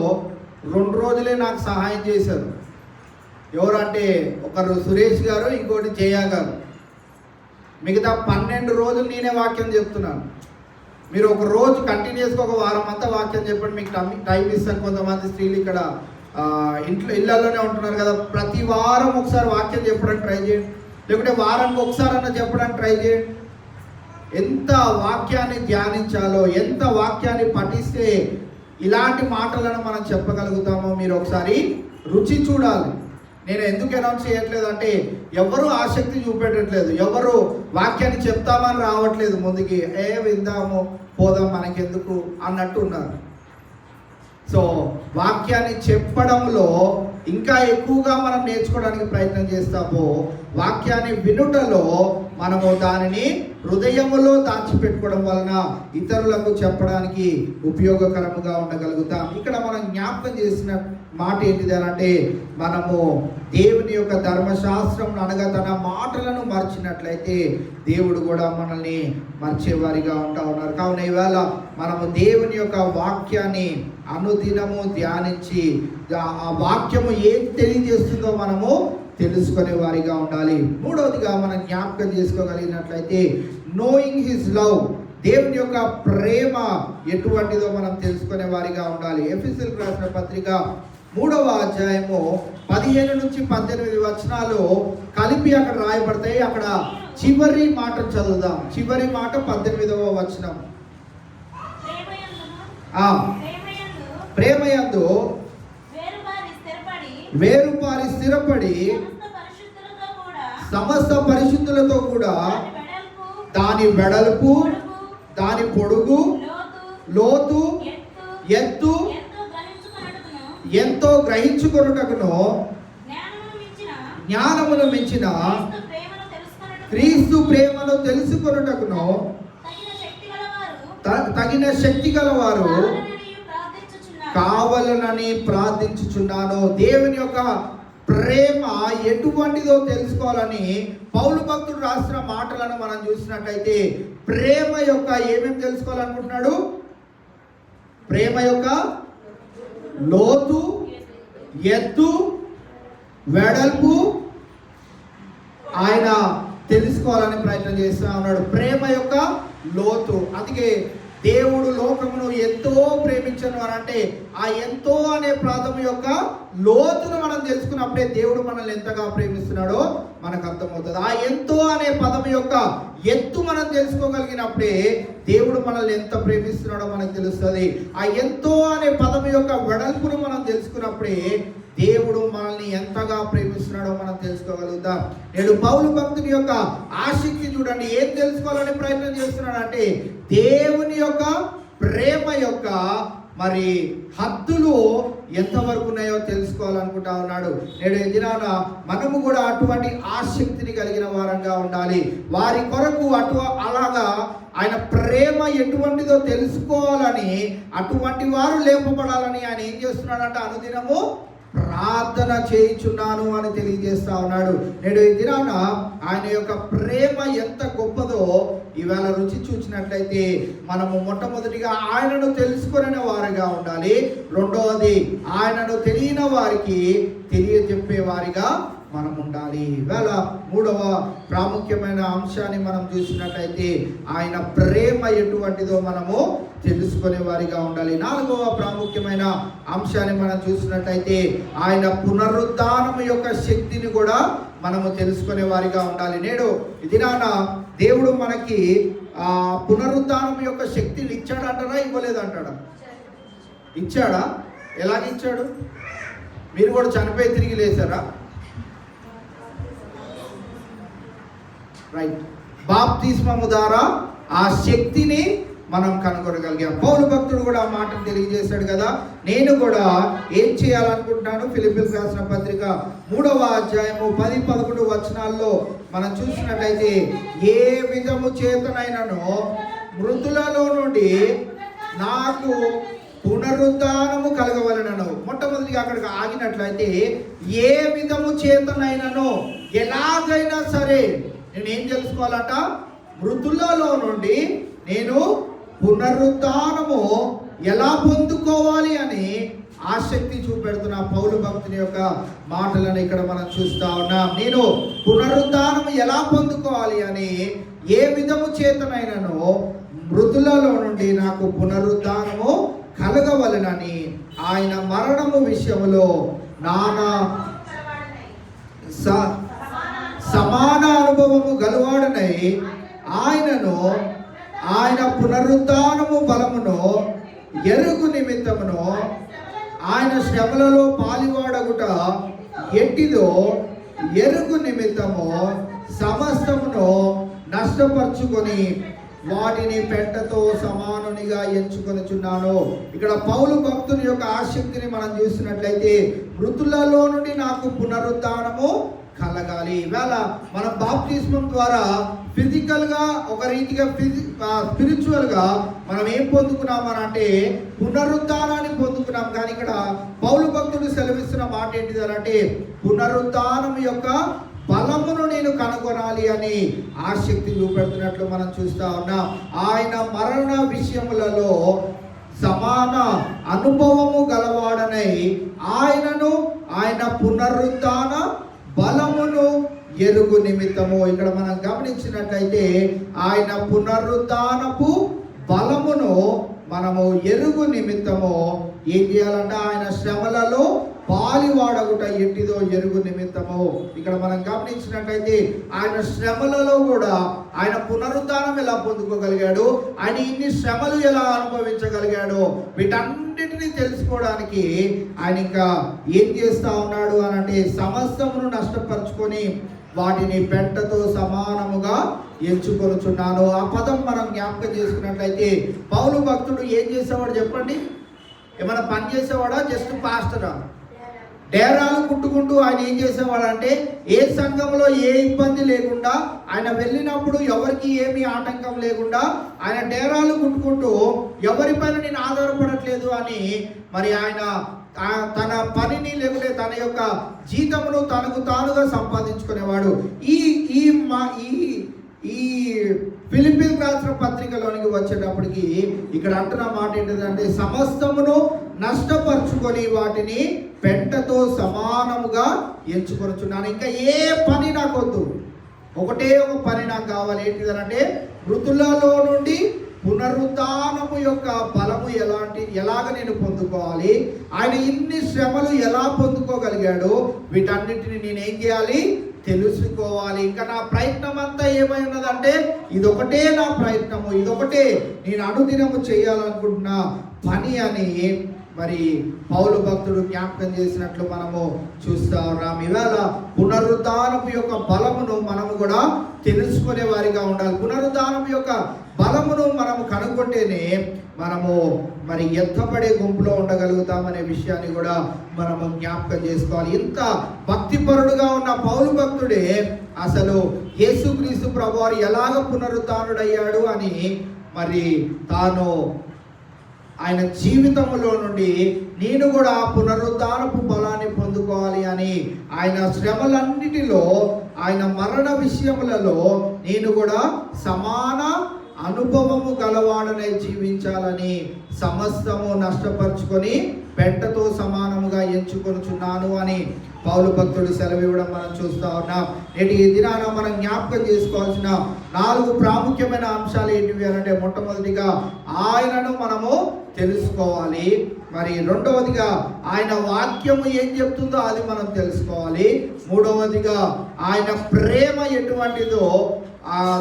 2 రోజులే నాకు సహాయం చేశారు. ఎవరంటే ఒకరు సురేష్ గారు, ఇంకోటి జయ గారు. మిగతా 12 రోజులు నేనే వాక్యం చెప్తున్నాను. మీరు ఒక రోజు కంటిన్యూస్గా ఒక వారం అంతా వాక్యం చెప్పండి, మీకు టైం ఇస్తాను. కొంతమంది స్త్రీలు ఇక్కడ ఇళ్ళల్లోనే ఉంటున్నారు కదా, ప్రతి వారం ఒకసారి వాక్యం చెప్పడానికి ట్రై చేయండి, లేకుంటే వారానికి ఒకసారి అన్న చెప్పడానికి ట్రై చేయండి. ఎంత వాక్యాన్ని ధ్యానించాలో, ఎంత వాక్యాన్ని పఠిస్తే ఇలాంటి మాటలను మనం చెప్పగలుగుతామో మీరు ఒకసారి రుచి చూడాలి. నేను ఎందుకు అనౌన్స్ చేయట్లేదు అంటే, ఎవరు ఆసక్తి చూపెట్టట్లేదు, ఎవరు వాక్యాన్ని చెప్తామని రావట్లేదు ముందుకి. విందాము పోదాం మనకెందుకు అన్నట్టు ఉన్నారు. సో వాక్యాన్ని చెప్పడంలో ఇంకా ఎక్కువగా మనం నేర్చుకోవడానికి ప్రయత్నం చేస్తాము. వాక్యాన్ని వినుటలో మనము దానిని హృదయములో దాచిపెట్టుకోవడం వలన ఇతరులకు చెప్పడానికి ఉపయోగకరముగా ఉండగలుగుతాం. ఇక్కడ మనం జ్ఞాపకం చేసిన మాట ఏంటిది అంటే, మనము దేవుని యొక్క ధర్మశాస్త్రం అనగా తన మాటలను మర్చినట్లయితే దేవుడు కూడా మనల్ని మర్చేవారిగా ఉంటా ఉన్నారు. కావున ఈవేళ మనము దేవుని యొక్క వాక్యాన్ని అనుదినము ధ్యానించి ఆ వాక్యము ఏం తెలియజేస్తుందో మనము తెలుసుకునే వారిగా ఉండాలి. మూడవదిగా మనం జ్ఞాపకం చేసుకోగలిగినట్లయితే, నోయింగ్ హిస్ లవ్, దేవుని యొక్క ప్రేమ ఎటువంటిదో మనం తెలుసుకునే వారిగా ఉండాలి. ఎఫెసీయులకు రాసిన పత్రిక 3వ అధ్యాయము 15 నుంచి 18 వచనాలు కలిపి అక్కడ రాయబడతాయి. అక్కడ చివరి మాట చదువుదాం. చివరి మాట 18వ వచనం. ప్రేమయందు వేరుపారి స్థిరపడి సమస్త పరిశుద్ధులతో కూడా దాని వెడల్పు, దాని పొడుగు, లోతు, ఎత్తు ఎంతో గ్రహించుకొనుటకును జ్ఞానమును మించిన క్రీస్తు ప్రేమను తెలుసుకొనుటకును తగిన శక్తి గలవారు కావాలనని ప్రార్థించుచున్నాను. దేవుని యొక్క ప్రేమ ఎటువంటిదో తెలుసుకోవాలని పౌలు భక్తుడు రాసిన మాటలను మనం చూసినట్లయితే ప్రేమ యొక్క ఏమేమి తెలుసుకోవాలనుకుంటున్నాడు? ప్రేమ యొక్క లోతు, ఎత్తు, వెడల్పు ఆయన తెలుసుకోవాలని ప్రయత్నం చేస్తూ ఉన్నాడు. ప్రేమ యొక్క లోతు. అందుకే దేవుడు లోకమును ఎంతో ప్రేమించను అని అంటే ఆ ఎంతో అనే పదం యొక్క లోతును మనం తెలుసుకున్నప్పుడే దేవుడు మనల్ని ఎంతగా ప్రేమిస్తున్నాడో మనకు అర్థమవుతుంది. ఆ ఎంతో అనే పదం యొక్క ఎత్తు మనం తెలుసుకోగలిగినప్పుడే దేవుడు మనల్ని ఎంత ప్రేమిస్తున్నాడో మనకు తెలుస్తుంది. ఆ ఎంతో అనే పదం యొక్క వెడల్పును మనం తెలుసుకున్నప్పుడే దేవుడు మనల్ని ఎంతగా ప్రేమిస్తున్నాడో మనం తెలుసుకోగలుగుతాం. నేడు పౌలు భక్తుని యొక్క ఆసక్తి చూడండి. ఏం తెలుసుకోవాలని ప్రయత్నం చేస్తున్నాడు అంటే దేవుని యొక్క ప్రేమ యొక్క మరి హద్దులు ఎంతవరకు ఉన్నాయో తెలుసుకోవాలనుకుంటా ఉన్నాడు. నేడు దినాన మనము కూడా అటువంటి ఆసక్తిని కలిగిన వారంగా ఉండాలి. వారి కొరకు అలాగా ఆయన ప్రేమ ఎటువంటిదో తెలుసుకోవాలని, అటువంటి వారు లేపబడాలని ఆయన ఏం చేస్తున్నాడంటే అనుదినము ప్రార్థన చేయించున్నాను అని తెలియజేస్తా ఉన్నాడు. నేడు ఈ దినాన ఆయన యొక్క ప్రేమ ఎంత గొప్పదో ఈవేళ రుచి చూసినట్లయితే మనము మొట్టమొదటిగా ఆయనను తెలుసుకునే వారిగా ఉండాలి. రెండవది ఆయనను తెలియని వారికి తెలియజెప్పే వారిగా మనం ఉండాలి. ఈవేళ 3వ ప్రాముఖ్యమైన అంశాన్ని మనం చూసినట్లయితే ఆయన ప్రేమ ఎటువంటిదో మనము తెలుసుకునే వారిగా ఉండాలి. 4వ ప్రాముఖ్యమైన అంశాన్ని మనం చూసినట్లయితే ఆయన పునరుద్ధానం యొక్క శక్తిని కూడా మనము తెలుసుకునే వారిగా ఉండాలి. నేడు దినాన దేవుడు మనకి పునరుద్ధానం యొక్క శక్తిని ఇచ్చాడంటారా, ఇవ్వలేదంటాడా? ఇచ్చాడా? ఎలాగిచ్చాడు? మీరు కూడా చనిపోయి తిరిగి లేచారా? రైట్. బాప్తిస్మము ద్వారా ఆ శక్తిని మనం కనుగొనగలిగాం. పౌలు భక్తుడు కూడా ఆ మాటను తెలియజేశాడు కదా. నేను కూడా ఏం చేయాలనుకుంటున్నాను? ఫిలిప్పీయులకు రాసిన పత్రిక 3వ అధ్యాయము 10-11 వచనాల్లో మనం చూసినట్లయితే ఏ విధము చేతనైనను మృతులలో నుండి నాకు పునరుద్ధానము కలగవలెనను. మొట్టమొదటిగా అక్కడికి ఆగినట్లయితే ఏ విధము చేతనైనను, ఎలాగైనా సరే నేనేం తెలుసుకోవాలట? మృతులలో నుండి నేను పునరుద్ధానము ఎలా పొందుకోవాలి అని ఆసక్తి చూపెడుతున్న పౌలు భక్తుని యొక్క మాటలను ఇక్కడ మనం చూస్తా ఉన్నాం. నేను పునరుద్ధానము ఎలా పొందుకోవాలి అని ఏ విధము చేతనైనను మృతులలో నుండి నాకు పునరుద్ధానము కలగవలెనని ఆయన మరణము విషయములో నానా సమాన అనుభవము గలవాడనై ఆయనను ఆయన పునరుద్ధానము బలమును ఎరుగు నిమిత్తమును ఆయన శ్రమలలో పాలివాడగుట ఎట్టిదో ఎరుగు నిమిత్తము సమస్తమును నష్టపరుచుకొని వాటిని పెంటతో సమానునిగా ఎంచుకొనిచున్నాను. ఇక్కడ పౌలు భక్తుని యొక్క ఆసక్తిని మనం చూసినట్లయితే మృతులలో నుండి నాకు పునరుద్ధానము కలగాలి. ఇవాళ మనం బాప్తిస్మం ద్వారా ఫిజికల్గా ఒక రీతిగా స్పిరిచువల్గా మనం ఏం పొందుకున్నామని అంటే పునరుద్ధానాన్ని పొందుకున్నాం. కానీ ఇక్కడ పౌలు భక్తుడు సెలవిస్తున్న మాట ఏంటిది అంటే పునరుద్ధానం యొక్క బలమును నేను కనుగొనాలి అని ఆసక్తి చూపెడుతున్నట్లు మనం చూస్తా ఉన్నాం. ఆయన మరణ విషయములలో సమాన అనుభవము గలవాడనై ఆయనను ఆయన పునరుద్ధాన బలమును ఎరుగు నిమిత్తము. ఇక్కడ మనం గమనించినట్లయితే ఆయన పునరుద్ధానపు బలమును మనము ఎరుగు నిమిత్తము ఏం చేయాలంటే ఆయన శ్రమలలో పాలివాడగుట ఎట్టిదో ఎరుగు నిమిత్తము. ఇక్కడ మనం గమనించినట్లయితే ఆయన శ్రమలలో కూడా ఆయన పునరుద్ధానం ఎలా పొందుకోగలిగాడు, ఆయన ఇన్ని శ్రమలు ఎలా అనుభవించగలిగాడు, వీటన్నిటిని తెలుసుకోవడానికి ఆయన ఇంకా ఏం చేస్తా ఉన్నాడు అని అంటే సమస్తమును నష్టపరుచుకొని వాటిని పెంటతో సమానముగా ఎంచుకొనుచున్నాను. ఆ పదం మనం జ్ఞాపకం చేసుకున్నట్లయితే పౌలు భక్తుడు ఏం చేసేవాడు చెప్పండి? ఏమైనా పని చేసేవాడా? జస్ట్ పాస్టరా? డేరాలు కుట్టుకుంటూ ఆయన ఏం చేసేవాడు అంటే ఏ సంఘంలో ఏ ఇబ్బంది లేకుండా, ఆయన వెళ్ళినప్పుడు ఎవరికి ఏమీ ఆటంకం లేకుండా ఆయన డేరాలు కుట్టుకుంటూ ఎవరిపైన నేను ఆధారపడట్లేదు అని మరి ఆయన తన పనిని లేకుంటే తన యొక్క జీతమును తనకు తానుగా సంపాదించుకునేవాడు. ఈ ఫిలిప్పీలకు రాసిన పత్రికలోనికి వచ్చేటప్పటికి ఇక్కడ అంటున్న మాట ఏంటంటే సమస్తమును నష్టపరుచుకొని వాటిని పెంటతో సమానముగా ఎంచుకొనుచున్నాను. ఇంకా ఏ పని నాకు వద్దు, ఒకటే ఒక పని నాకు కావాలి. ఏంటిదనంటే మృతులలో నుండి పునరుద్ధానము యొక్క బలము ఎలాగ నేను పొందుకోవాలి, ఆయన ఇన్ని శ్రమలు ఎలా పొందుకోగలిగాడు, వీటన్నిటిని నేనేం చేయాలి? తెలుసుకోవాలి. ఇంకా నా ప్రయత్నం అంతా ఏమై ఉన్నదంటే ఇదొకటే నా ప్రయత్నము, ఇదొకటే నేను అనుదినము చేయాలనుకుంటున్న పని అని మరి పౌలు భక్తుడు జ్ఞాపకం చేసినట్లు మనము చూస్తా ఉన్నాం. ఇవాళ పునరుద్ధానము యొక్క బలమును మనము కూడా తెలుసుకునే వారిగా ఉండాలి. పునరుద్ధానం యొక్క బలమును మనము కనుగొంటేనే మనము మరి ఎత్తపడే గుంపులో ఉండగలుగుతామనే విషయాన్ని కూడా మనము జ్ఞాపకం చేసుకోవాలి. ఇంత భక్తిపరుడుగా ఉన్న పౌలు భక్తుడే అసలు యేసుక్రీస్తు ప్రభువారు ఎలాగ పునరుద్ధానుడయ్యాడు అని మరి తాను ఆయన జీవితంలో నుండి నేను కూడా పునరుద్ధానపు బలాన్ని పొందుకోవాలి అని ఆయన శ్రమలన్నిటిలో ఆయన మరణ విషయములలో నేను కూడా సమాన అనుభవము గలవాడనే జీవించాలని సమస్తము నష్టపరుచుకొని పెంటతో సమానముగా ఎంచుకొనుచున్నాను అని పౌలు భక్తుడు సెలవు ఇవ్వడం మనం చూస్తూ ఉన్నాం. నేటి ఈ దినాన మనం జ్ఞాపకం చేసుకోవాల్సిన 4 ప్రాముఖ్యమైన అంశాలు ఏంటివి అంటే మొట్టమొదటిగా ఆయనను మనము తెలుసుకోవాలి. మరి రెండవదిగా ఆయన వాక్యము ఏం చెప్తుందో అది మనం తెలుసుకోవాలి. మూడవదిగా ఆయన ప్రేమ ఎటువంటిదో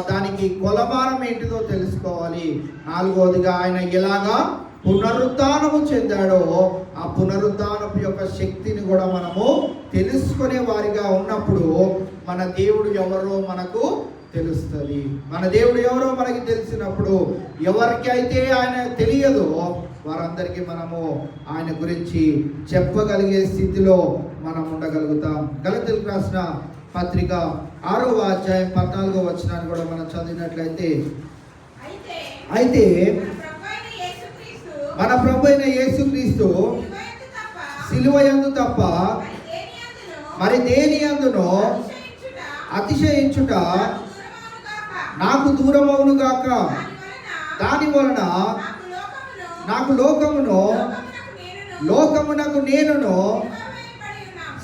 దానికి కొలమానం ఏంటిదో తెలుసుకోవాలి. నాలుగవదిగా ఆయన ఎలాగా పునరుద్ధానము చెందాడో ఆ పునరుద్ధానపు యొక్క శక్తిని కూడా మనము తెలుసుకునే వారిగా ఉన్నప్పుడు మన దేవుడు ఎవరో మనకు తెలుస్తుంది. మన దేవుడు ఎవరో మనకి తెలిసినప్పుడు ఎవరికైతే ఆయన తెలియదో వారందరికీ మనము ఆయన గురించి చెప్పగలిగే స్థితిలో మనం ఉండగలుగుతాం. గలతీయులకు రాసిన పత్రిక 6వ అధ్యాయం 14వ వచనాన్ని కూడా మనం చదివినట్లయితే అయితే మన ప్రభు అయిన యేసుక్రీస్తు సిలువ యందు తప్ప మరి దేని యందునో అతిశయించుట నాకు దూరమవును గాక. దాని వలన నాకు లోకమునకు నేనును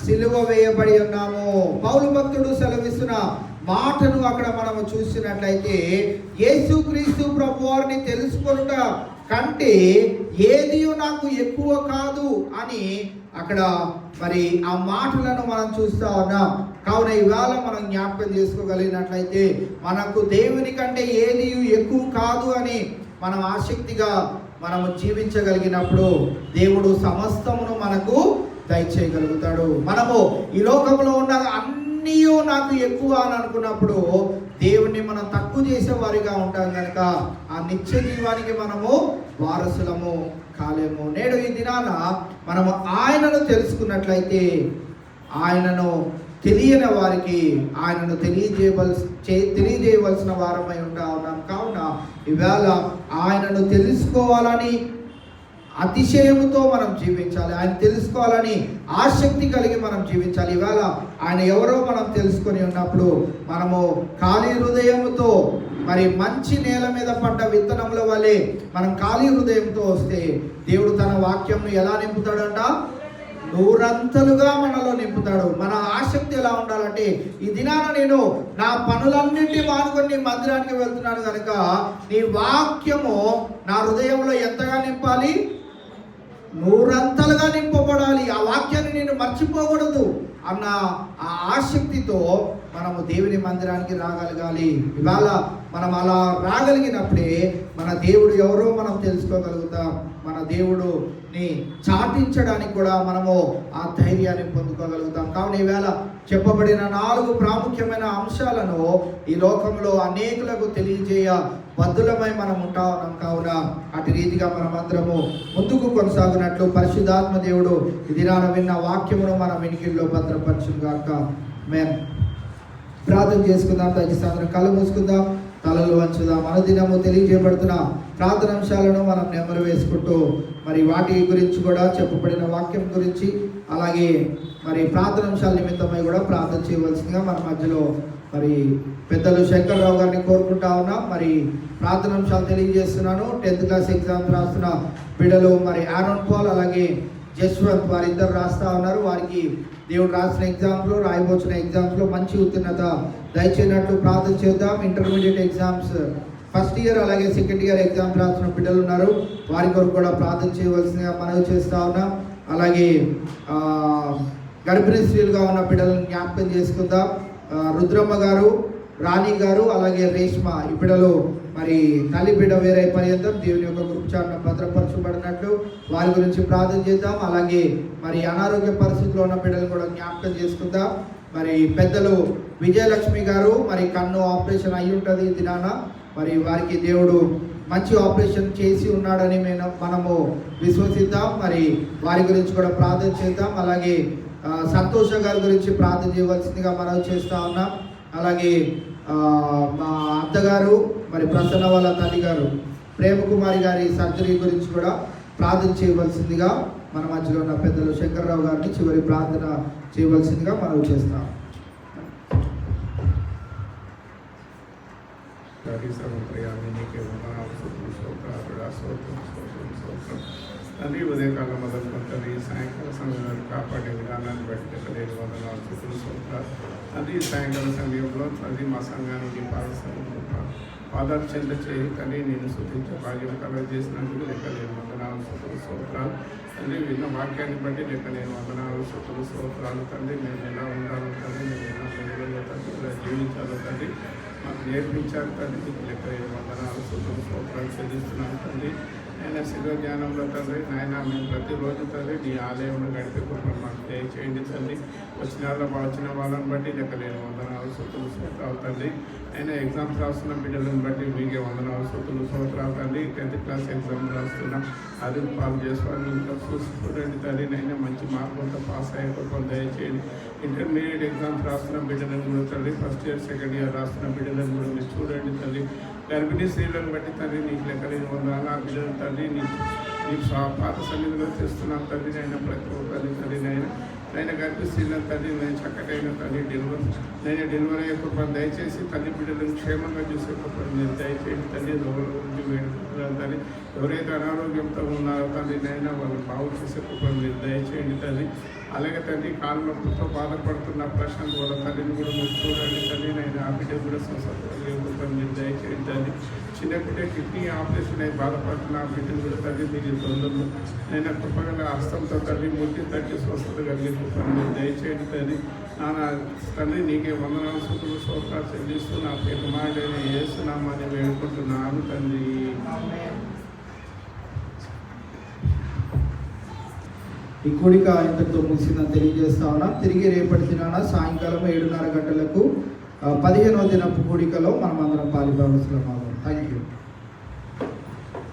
సిలువ వేయబడి ఉన్నాము. పౌలు భక్తుడు సెలవిస్తున్న మాటను అక్కడ మనము చూసినట్లయితే యేసుక్రీస్తు ప్రభువారిని తెలుసుకొనుట కంటే ఏది నాకు ఎక్కువ కాదు అని అక్కడ మరి ఆ మాటలను మనం చూస్తూ ఉన్నాం. కావున ఇవాళ మనం జ్ఞాపకం చేసుకోగలిగినట్లయితే మనకు దేవుని కంటే ఏది ఎక్కువ కాదు అని మనం ఆసక్తిగా మనము జీవించగలిగినప్పుడు దేవుడు సమస్తమును మనకు దయచేయగలుగుతాడు. మనము ఈ లోకంలో ఉన్న అన్నీ నాకు ఎక్కువ అని అనుకున్నప్పుడు దేవుణ్ణి మనం తక్కువ చేసే వారిగా ఉంటాం కనుక ఆ నిత్య జీవానికి మనము వారసులము కాలేము. నేడు ఈ దినాన మనము ఆయనను తెలుసుకున్నట్లయితే ఆయనను తెలియని వారికి ఆయనను తెలియజేయవలసిన వారమై ఉంటా ఉన్నాం. కావున ఈవేళ ఆయనను తెలుసుకోవాలని అతిశయముతో మనం జీవించాలి. ఆయన తెలుసుకోవాలని ఆసక్తి కలిగి మనం జీవించాలి. ఇవాళ ఆయన ఎవరో మనం తెలుసుకొని ఉన్నప్పుడు మనము ఖాళీ హృదయముతో మరి మంచి నేల మీద పడ్డ విత్తనముల వలె మనం ఖాళీ హృదయంతో వస్తే దేవుడు తన వాక్యంను ఎలా నింపుతాడంట? 100 అంతలుగా మనలో నింపుతాడు. మన ఆసక్తి ఎలా ఉండాలంటే ఈ దినాన నేను నా పనులన్నింటినీ మానుకొని నీ మందిరానికి వెళ్తున్నాను కనుక నీ వాక్యము నా హృదయంలో ఎంతగా నింపాలి? నూరంతలుగా నింపబడాలి, ఆ వాక్యాన్ని నేను మర్చిపోకూడదు అన్న ఆ ఆసక్తితో మనము దేవుని మందిరానికి రాగలగాలి. ఇవాళ మనం అలా రాగలిగినప్పుడే మన దేవుడు ఎవరో మనం తెలుసుకోగలుగుతాం. మన దేవుడుని చాటించడానికి కూడా మనము ఆ ధైర్యాన్ని పొందుకోగలుగుతాం. కావున ఈవేళ చెప్పబడిన 4 ప్రాముఖ్యమైన అంశాలను ఈ లోకంలో అనేకులకు తెలియజేయ బద్దులమై మనం ఉంటా ఉన్నాం. కావున అటు రీతిగా మనమందరము ముందుకు కొనసాగినట్లు పరిశుద్ధాత్మ దేవుడు ఈ దినాన విన్న వాక్యమును మన వెనుకల్లో భద్రపరచును గాక. ఆమేన్. ప్రార్థన చేసుకుందాం. దయచేసి అందరం కళ్ళు మూసుకుందాం, తలలు వంచుదాం. అనుదినము తెలియజేయబడుతున్న ప్రార్థనాంశాలను మనం నెమరు వేసుకుంటూ మరి వాటి గురించి కూడా చెప్పబడిన వాక్యం గురించి అలాగే మరి ప్రార్థనాంశాల నిమిత్తమై కూడా ప్రార్థన చేయవలసిందిగా మన మధ్యలో మరి పెద్దలు శంకర్రావు గారిని కోరుకుంటా ఉన్నాం. మరి ప్రార్థనాంశాలు తెలియజేస్తున్నాను. 10th క్లాస్ ఎగ్జామ్స్ రాస్తున్న బిడ్డలు మరి ఆరోన్ పాల్ అలాగే జశ్వంత్ వారిద్దరు రాస్తా ఉన్నారు. వారికి దేవుడు రాసిన ఎగ్జామ్స్లో రాయబోచిన ఎగ్జామ్స్లో మంచి ఉత్తీర్ణత దయచేయనట్లు ప్రార్థన చేద్దాం. ఇంటర్మీడియట్ ఎగ్జామ్స్ ఫస్ట్ ఇయర్ అలాగే సెకండ్ ఇయర్ ఎగ్జామ్స్ రాసిన బిడ్డలు ఉన్నారు. వారి కొరకు కూడా ప్రార్థన చేయవలసిందిగా మనవి చేస్తూ ఉన్నాం. అలాగే గర్భిణీ స్త్రీలుగా ఉన్న బిడ్డలను జ్ఞాపకం చేసుకుందాం. రుద్రమ్మ గారు, రాణి గారు అలాగే రేష్మ ఈ బిడ్డలు మరి తల్లి బిడ్డ వేరే పర్యంతం దేవుని యొక్క కృపచాటున భద్రపరచబడినట్లు వారి గురించి ప్రార్థన చేద్దాం. అలాగే మరి అనారోగ్య పరిస్థితుల్లో ఉన్న బిడ్డలు కూడా జ్ఞాపకం చేసుకుందాం. మరి పెద్దలు విజయలక్ష్మి గారు మరి కన్ను ఆపరేషన్ అయి ఉంటుంది దినాన. మరి వారికి దేవుడు మంచి ఆపరేషన్ చేసి ఉన్నాడని మనము విశ్వసిద్దాం. మరి వారి గురించి కూడా ప్రార్థన చేద్దాం. అలాగే సంతోష గారి గురించి ప్రార్థన చేయవలసిందిగా మనం చేస్తూ ఉన్నాం. అలాగే మా అత్తగారు మరి ప్రసన్న వాళ్ళ తల్లి గారు ప్రేమకుమారి గారి సర్జరీ గురించి కూడా ప్రార్థన చేయవలసిందిగా మన మధ్యలో ఉన్న పెద్దలు శంకర్రావు గారిని చివరి ప్రార్థన చేయవలసిందిగా మనం చేస్తాం. తండ్రి ఉదయకాలం మొదలుకొని తండ్రి సాయంకాల సమయంలో కాపాడే విధానాన్ని బట్టి తెలియని వందనాలు స్తుతులు స్తోత్రాలు. తండ్రి సాయంకాల సమయంలో తండ్రి మా సంఘానికి పాదాలు చెంద చేయి తండ్రి నేను స్తుతించే భాగ్యం కలగజేసినందుకు లెక్కలేని వందనాలు స్తుతులు స్తోత్రాలు. తండ్రి విన్న వాక్యాన్ని బట్టి లెక్కలేని వందనాలు స్తుతులు స్తోత్రాలు. తండ్రి మేము ఎలా ఉండాలో తండ్రి మేము ఎలా ప్రజలలో తండ్రి ఇలా జీవించాలో తండ్రి మాకు నేర్పించారు తండ్రి. మీకు లెక్కలేని వందనాలు స్తుతులు స్తోత్రాలు చెల్లిస్తున్నాను తండ్రి. ఆయన శివ జ్ఞానంలో తండ్రి నాయన మేము ప్రతిరోజు తండ్రి నీ ఆలయంలో గడిపే కృపను మాకు దయచేయండి తండ్రి. వచ్చిన వాళ్ళని బట్టి లెక్కలేని వందనాలు స్తుతులు స్తోత్రాలు తండ్రి. ఆయన ఎగ్జామ్స్ రాస్తున్న బిడ్డలను బట్టి మీకే వందనాలు స్తుతులు స్తోత్రాలు తండ్రి. 10th క్లాస్ ఎగ్జామ్ రాస్తున్నా అది పాస్ చేసుకోవాలి ఇంకా చూడండి తండ్రి. నైనా మంచి మార్కులతో పాస్ అయ్యే కృపను దయచేయండి. ఇంటర్మీడియట్ ఎగ్జామ్స్ రాస్తున్న బిడ్డలను కూడా తండ్రి, ఫస్ట్ ఇయర్ సెకండ్ ఇయర్ రాస్తున్న బిడ్డలను కూడా మీరు చూడండి తండ్రి. గర్భిణీ స్త్రీలను బట్టి తండ్రి నీకు లెక్కలేని వందనాలు. ఆ బిడ్డలు తండ్రి నీకు పాత సన్నిధిలో తెస్తున్నాను తండ్రి. నైనా ప్రతి ఒక్కరి తండ్రి నైనా గర్భిణీ స్త్రీలను తండ్రి నేను చక్కటైన తండ్రి డెలివరీ అయ్యే కృపను దయచేసి తల్లి బిడ్డలను క్షేమంగా చూసే కృపను మీరు దయచేయండి తండ్రి. రోగుల గురించి వేడుకుంటున్నాను తండ్రి. ఎవరైతే అనారోగ్యంతో ఉన్నారో తండ్రి నైనా వాళ్ళు బాగు చేసే కృపను మీరు దయచేయండి తండ్రి. అలాగే తండ్రి కాళ్ళ నొప్పులతో బాధపడుతున్న ప్రశాంత్ వాళ్ళ తల్లిని కూడా మీరు చూడండి తండ్రి. నేను ఆ బిడ్డ కూడా కృపను మీరు దయచేయండి తండ్రి. చిన్న బిడ్డ కిడ్నీ ఆపరేషన్ అయి బాధపడుతున్న ఆ బిడ్డను కూడా తండ్రి మీరు తొందరలో నేను కృపగల హస్తంతో తండ్రి ముట్టి తట్టి స్వస్థత కలిగే కృపను మీరు దయచేయండి తండ్రి. నాన్న తండ్రి నీకే వందనాలు స్తుతులు స్తోత్రాలు చెల్లిస్తూ నా పేరు మాటైన యేసునామని వేడుకుంటున్నాను తండ్రి. ఈ కూడిక ఇంతటితో ముగిసిందని తెలియజేస్తా ఉన్నాం. తిరిగి రేపటి దినాన సాయంకాలం 7:30 గంటలకు 15వ దినపు కూడికలో మనం అందరం పాలిభాగస్సులమవుతాం.